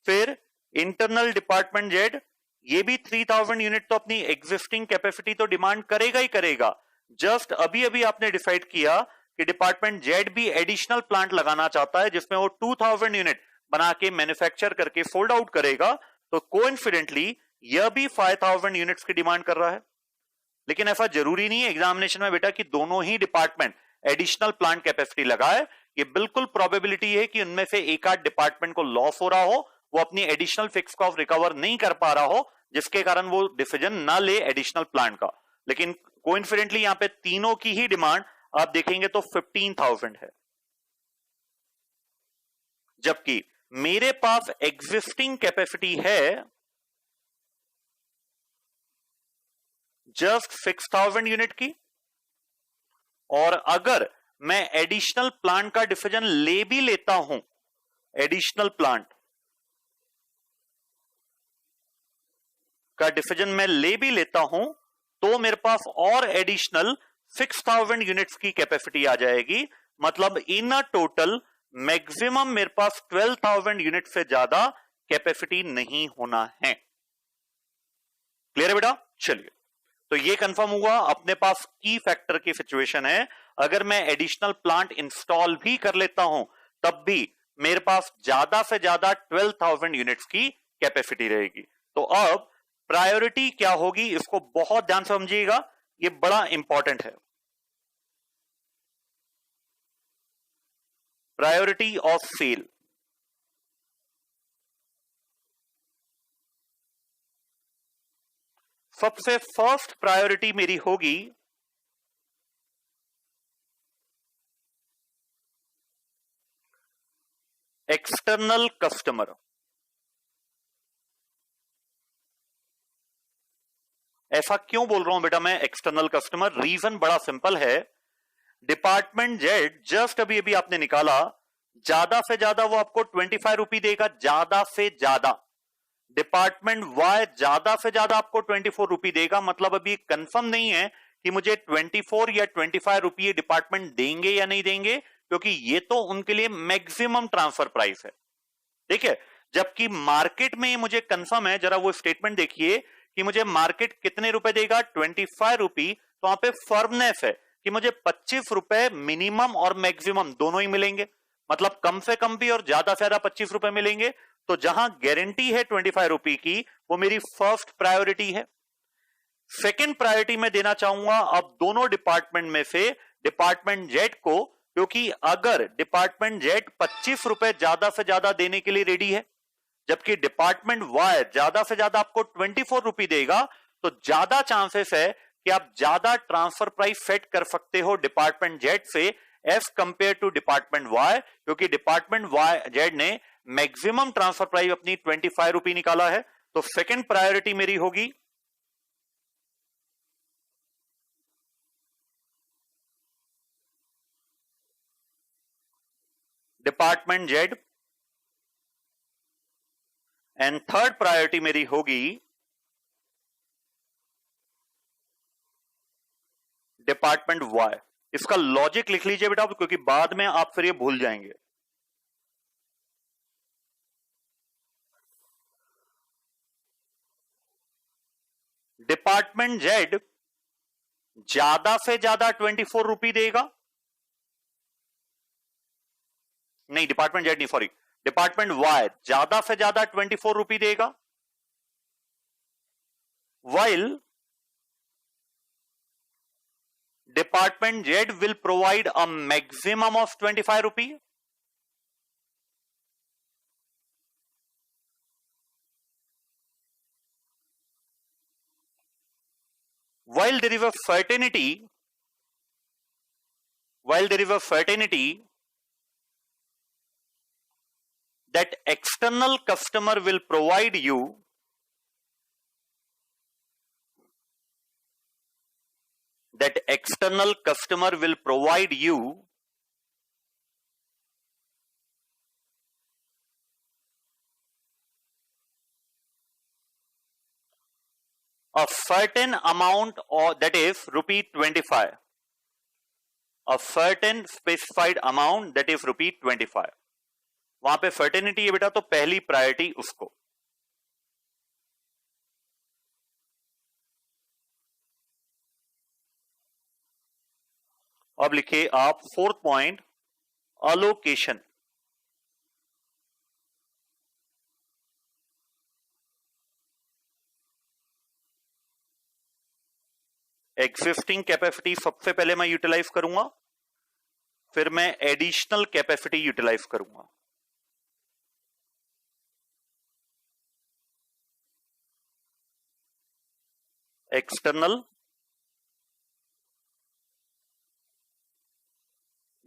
फिर इंटरनल डिपार्टमेंट जेड, ये भी 3000 यूनिट तो अपनी एग्जिस्टिंग कैपेसिटी तो डिमांड करेगा ही करेगा। जस्ट अभी अभी आपने डिसाइड किया कि डिपार्टमेंट जेड भी एडिशनल प्लांट लगाना चाहता है, जिसमें वो 2000 यूनिट बना के मैन्युफैक्चर करके फोल्ड आउट करेगा, तो कोइंसिडेंटली यह भी 5000 यूनिट्स की डिमांड कर रहा है। लेकिन ऐसा जरूरी नहीं है एग्जामिनेशन में बेटा कि दोनों ही डिपार्टमेंट एडिशनल प्लांट कैपेसिटी लगाए। ये बिल्कुल प्रोबेबिलिटी है कि उनमें से एक आध डिपार्टमेंट को लॉस हो रहा हो, वो अपनी एडिशनल फिक्स कॉस्ट रिकवर नहीं कर पा रहा हो, जिसके कारण वो डिसीजन ना ले एडिशनल प्लांट का। लेकिन कोइंसिडेंटली यहां पे तीनों की ही डिमांड आप देखेंगे तो 15,000 है, जबकि मेरे पास एग्जिस्टिंग कैपेसिटी है जस्ट 6,000 यूनिट की। और अगर मैं एडिशनल प्लांट का डिसीजन ले भी लेता हूं, एडिशनल प्लांट का डिसीजन मैं ले भी लेता हूं, तो मेरे पास और एडिशनल 6,000 यूनिट्स की कैपेसिटी आ जाएगी। मतलब इन अ टोटल मैक्सिमम मेरे पास 12,000 यूनिट से ज्यादा कैपेसिटी नहीं होना है। क्लियर है बेटा? चलिए, तो ये कंफर्म हुआ अपने पास की फैक्टर की सिचुएशन है। अगर मैं एडिशनल प्लांट इंस्टॉल भी कर लेता हूं, तब भी मेरे पास ज्यादा से ज्यादा 12,000 यूनिट्स की कैपेसिटी रहेगी। तो अब प्रायोरिटी क्या होगी, इसको बहुत ध्यान से समझिएगा, ये बड़ा इंपॉर्टेंट है। Priority of sale. सबसे फर्स्ट प्रायोरिटी मेरी होगी एक्सटर्नल कस्टमर। ऐसा क्यों बोल रहा हूं बेटा मैं एक्सटर्नल कस्टमर? रीजन बड़ा सिंपल है। डिपार्टमेंट जेड जस्ट अभी अभी आपने निकाला, ज्यादा से ज्यादा वो आपको 25 रुपी देगा, ज्यादा से ज्यादा। डिपार्टमेंट वाई ज्यादा से ज्यादा आपको 24 रुपी देगा। मतलब अभी कंफर्म नहीं है कि मुझे 24 या 25 रुपये डिपार्टमेंट देंगे या नहीं देंगे, क्योंकि ये तो उनके लिए मैक्सिमम ट्रांसफर प्राइस है, ठीक है। जबकि मार्केट में मुझे कंफर्म है, जरा वो स्टेटमेंट देखिए कि मुझे मार्केट कितने रुपए देगा, 25 रुपी। तो वहां पे फर्मनेस है कि मुझे 25 रुपए मिनिमम और मैक्सिमम दोनों ही मिलेंगे, मतलब कम से कम भी और ज्यादा से ज्यादा 25 रुपए मिलेंगे। तो जहां गारंटी है 25 रुपए की, वो मेरी फर्स्ट प्रायोरिटी है। सेकेंड प्रायोरिटी मैं देना चाहूंगा अब दोनों डिपार्टमेंट में से डिपार्टमेंट जेड को, क्योंकि अगर डिपार्टमेंट जेड 25 रुपए ज्यादा से ज्यादा देने के लिए रेडी है, जबकि डिपार्टमेंट वाई ज्यादा से ज्यादा आपको 24 रुपए देगा, तो ज्यादा चांसेस है कि आप ज्यादा ट्रांसफर प्राइस सेट कर सकते हो डिपार्टमेंट जेड से as compare to department Y, क्योंकि डिपार्टमेंट वाई जेड ने मैक्सिमम ट्रांसफर प्राइस अपनी 25 रुपए निकाला है। तो सेकेंड प्रायोरिटी मेरी होगी department Z, and third priority मेरी होगी डिपार्टमेंट वाई। इसका लॉजिक लिख लीजिए बेटा, क्योंकि बाद में आप फिर ये भूल जाएंगे। डिपार्टमेंट जेड ज्यादा से ज्यादा 24 रुपए देगा, नहीं डिपार्टमेंट जेड नहीं, सॉरी, डिपार्टमेंट वाई ज्यादा से ज्यादा 24 रुपए देगा, while department Z will provide a maximum of 25 rupees. While there is a certainty that external customer will provide you a certain amount, or that is rupee 25, a certain specified amount that is rupee 25, वहां पे certainty है बेटा, तो पहली priority उसको। अब लिखिए आप fourth point, allocation. Existing capacity सबसे पहले मैं यूटिलाइज करूंगा, फिर मैं एडिशनल कैपेसिटी यूटिलाइज करूंगा। External,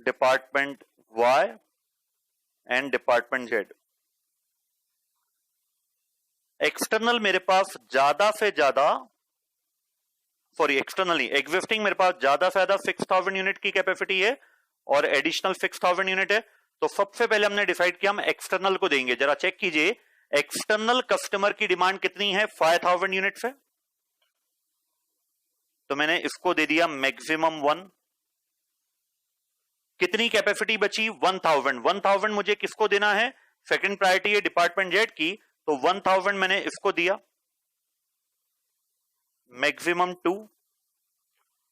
department Y and department Z. External मेरे पास ज्यादा से ज्यादा, सॉरी एक्सटर्नली एग्जिस्टिंग मेरे पास ज्यादा से ज्यादा 6000 यूनिट की कैपेसिटी है और एडिशनल 6000 यूनिट है। तो सबसे पहले हमने डिसाइड किया हम एक्सटर्नल को देंगे। जरा चेक कीजिए एक्सटर्नल कस्टमर की डिमांड कितनी है, 5000 यूनिट है, तो मैंने इसको दे दिया मैक्सिमम 1। कितनी कैपेसिटी बची, 1000। 1000 मुझे किसको देना है, सेकंड प्रायोरिटी है डिपार्टमेंट जेड की, तो 1000 मैंने इसको दिया। मैक्सिमम 2,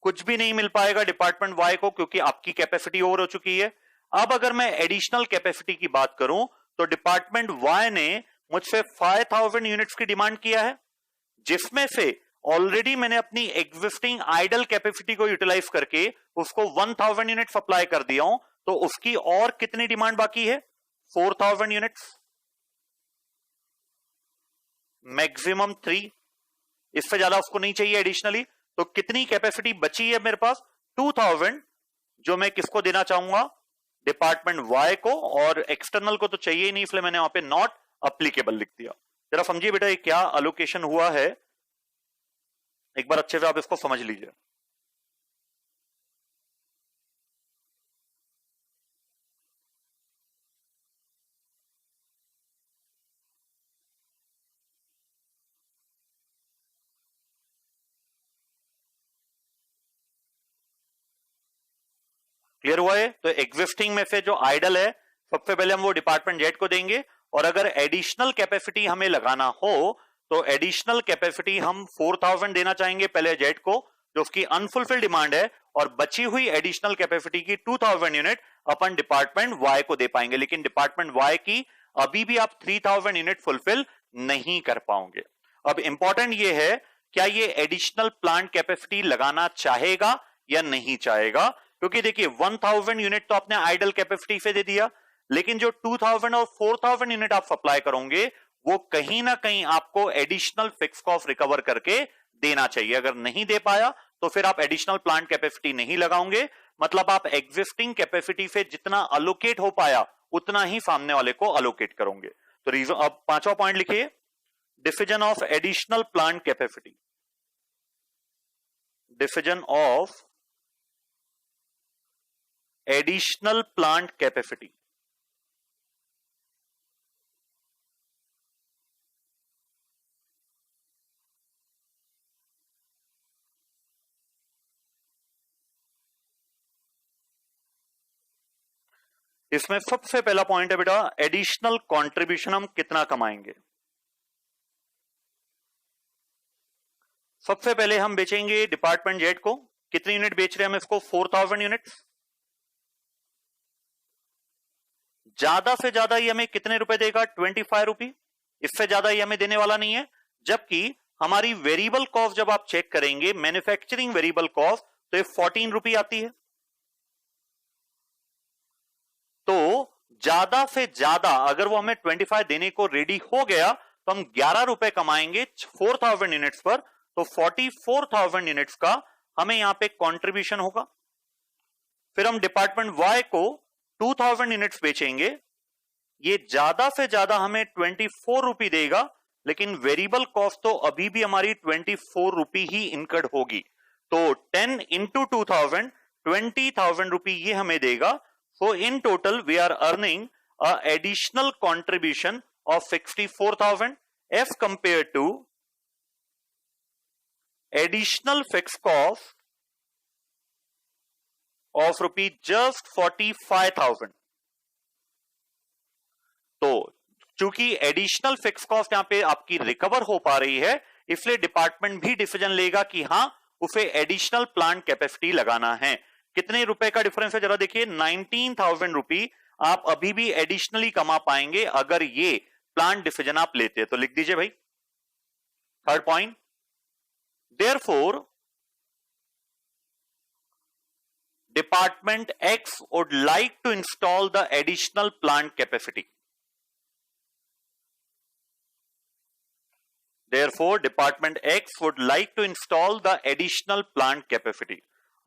कुछ भी नहीं मिल पाएगा डिपार्टमेंट वाई को क्योंकि आपकी कैपेसिटी ओवर हो चुकी है। अब अगर मैं एडिशनल कैपेसिटी की बात करूं तो डिपार्टमेंट वाई ने मुझसे 5000 यूनिट्स की डिमांड किया है, जिसमें से ऑलरेडी मैंने अपनी एग्जिस्टिंग आइडल कैपेसिटी को यूटिलाइज करके उसको 1000 यूनिट सप्लाई कर दिया हूं। तो उसकी और कितनी डिमांड बाकी है, 4000 यूनिट्स, मैक्सिमम 3, इससे ज्यादा उसको नहीं चाहिए एडिशनली। तो कितनी कैपेसिटी बची है मेरे पास, 2000, जो मैं किसको देना चाहूंगा, डिपार्टमेंट वाई को, और एक्सटर्नल को तो चाहिए ही नहीं, इसलिए मैंने वहां पे नॉट अप्लीकेबल लिख दिया। जरा समझिए बेटा ये क्या अलोकेशन हुआ है, एक बार अच्छे से आप इसको समझ लीजिए। क्लियर हुआ है? तो एग्जिस्टिंग में से जो आइडल है सबसे पहले हम वो डिपार्टमेंट जेड को देंगे, और अगर एडिशनल कैपेसिटी हमें लगाना हो तो एडिशनल कैपेसिटी हम 4000 देना चाहेंगे पहले जेड को, जो उसकी अनफुलफिल्ड डिमांड है, और बची हुई एडिशनल कैपेसिटी की 2000 यूनिट अपन डिपार्टमेंट वाई को दे पाएंगे, लेकिन डिपार्टमेंट वाई की अभी भी आप 3000 यूनिट फुलफिल नहीं कर पाओगे। अब इंपॉर्टेंट ये है, क्या ये एडिशनल प्लांट कैपेसिटी लगाना चाहेगा या नहीं चाहेगा, क्योंकि देखिए 1000 यूनिट तो आपने आइडल कैपेसिटी से दे दिया, लेकिन जो 2000 और 4000 यूनिट आप सप्लाई करोगे वो कहीं ना कहीं आपको एडिशनल फिक्स कॉस्ट रिकवर करके देना चाहिए। अगर नहीं दे पाया तो फिर आप एडिशनल प्लांट कैपेसिटी नहीं लगाओगे, मतलब आप एग्जिस्टिंग कैपेसिटी से जितना अलोकेट हो पाया उतना ही सामने वाले को अलोकेट करोगे। तो रीजन, अब पांचवा पॉइंट लिखिए, diffusion of additional plant capacity. Diffusion of additional plant capacity. इसमें सबसे पहला पॉइंट है बेटा, एडिशनल कंट्रीब्यूशन हम कितना कमाएंगे। सबसे पहले हम बेचेंगे डिपार्टमेंट जेड को, कितनी यूनिट बेच रहे हैं हम इसको, 4000 यूनिट। ज्यादा से ज्यादा ये हमें कितने रुपए देगा, 25 रुपी, इससे ज्यादा ये हमें देने वाला नहीं है। जबकि हमारी वेरिएबल कॉस्ट जब आप चेक करेंगे, मैन्युफैक्चरिंग वेरिएबल कॉस्ट, तो ये 14 रुपी आती है। तो ज्यादा से ज्यादा अगर वो हमें 25 देने को रेडी हो गया तो हम 11 रुपए कमाएंगे 4000 यूनिट्स पर, तो 44,000 यूनिट्स का हमें यहां पे कंट्रीब्यूशन होगा। फिर हम डिपार्टमेंट वाई को 2000 यूनिट्स बेचेंगे, ये ज्यादा से ज्यादा हमें 24 रुपी देगा, लेकिन वेरिएबल कॉस्ट तो अभी भी हमारी 24 रुपी ही इनकर्ड होगी। तो 10 इंटू 2000, 20,000 रुपी ये हमें देगा। So in total we are earning a additional contribution of 64,000 as compared to additional fixed cost of rupees just 45,000। तो चूंकि एडिशनल फिक्स कॉस्ट यहां पे आपकी रिकवर हो पा रही है, इसलिए डिपार्टमेंट भी डिसीजन लेगा कि हां उसे एडिशनल प्लांट कैपेसिटी लगाना है। कितने रुपए का डिफरेंस है जरा देखिए, 19,000 रुपी आप अभी भी एडिशनली कमा पाएंगे अगर ये प्लांट डिसीजन आप लेते हैं। तो लिख दीजिए भाई third point, therefore department X would like to install the additional plant capacity. Therefore, Department X would like to install the additional plant capacity।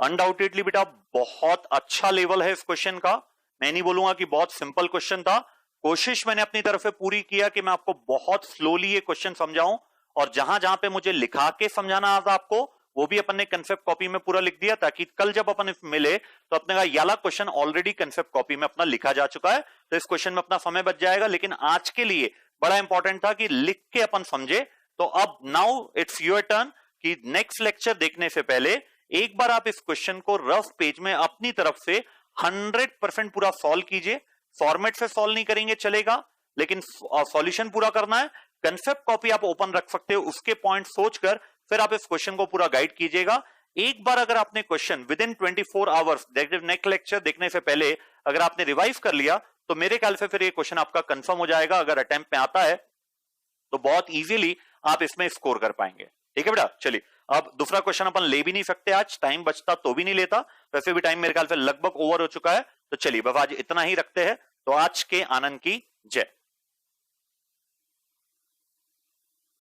Undoubtedly बेटा बहुत अच्छा लेवल है इस क्वेश्चन का, मैं नहीं बोलूंगा कि बहुत सिंपल क्वेश्चन था। कोशिश मैंने अपनी तरफ से पूरी किया कि मैं आपको बहुत स्लोली ये क्वेश्चन समझाऊं, और जहां जहां पे मुझे लिखा के समझाना आता आपको वो भी अपन ने कंसेप्ट कॉपी में पूरा लिख दिया, ताकि कल जब अपन मिले तो अपने का याला क्वेश्चन ऑलरेडी कंसेप्ट कॉपी में अपना लिखा जा चुका है, तो इस क्वेश्चन में अपना समय बच जाएगा। लेकिन आज के लिए बड़ा इंपॉर्टेंट था कि लिख के अपन समझे। तो अब नाउ इट्स योर टर्न कि नेक्स्ट लेक्चर देखने से पहले एक बार आप इस क्वेश्चन को रफ पेज में अपनी तरफ से 100% पूरा सॉल्व कीजिए। फॉर्मेट से सॉल्व नहीं करेंगे चलेगा, लेकिन सॉल्यूशन पूरा करना है। कंसेप्ट कॉपी आप ओपन रख सकते हो, उसके पॉइंट सोचकर फिर आप इस क्वेश्चन को पूरा गाइड कीजिएगा। एक बार अगर आपने question with in 24 hours next lecture देखने से पहले अगर आपने रिवाइज कर लिया तो मेरे ख्याल से फिर ये क्वेश्चन आपका कंफर्म हो जाएगा। अगर अटेम्प्ट में आता है तो बहुत इजीली आप इसमें स्कोर कर पाएंगे। ठीक है बेटा, चलिए अब दूसरा क्वेश्चन अपन ले भी नहीं सकते, आज टाइम बचता तो भी नहीं लेता, वैसे भी टाइम मेरे ख्याल से लगभग ओवर हो चुका है। तो चलिए बस आज इतना ही रखते हैं। तो आज के आनंद की जय।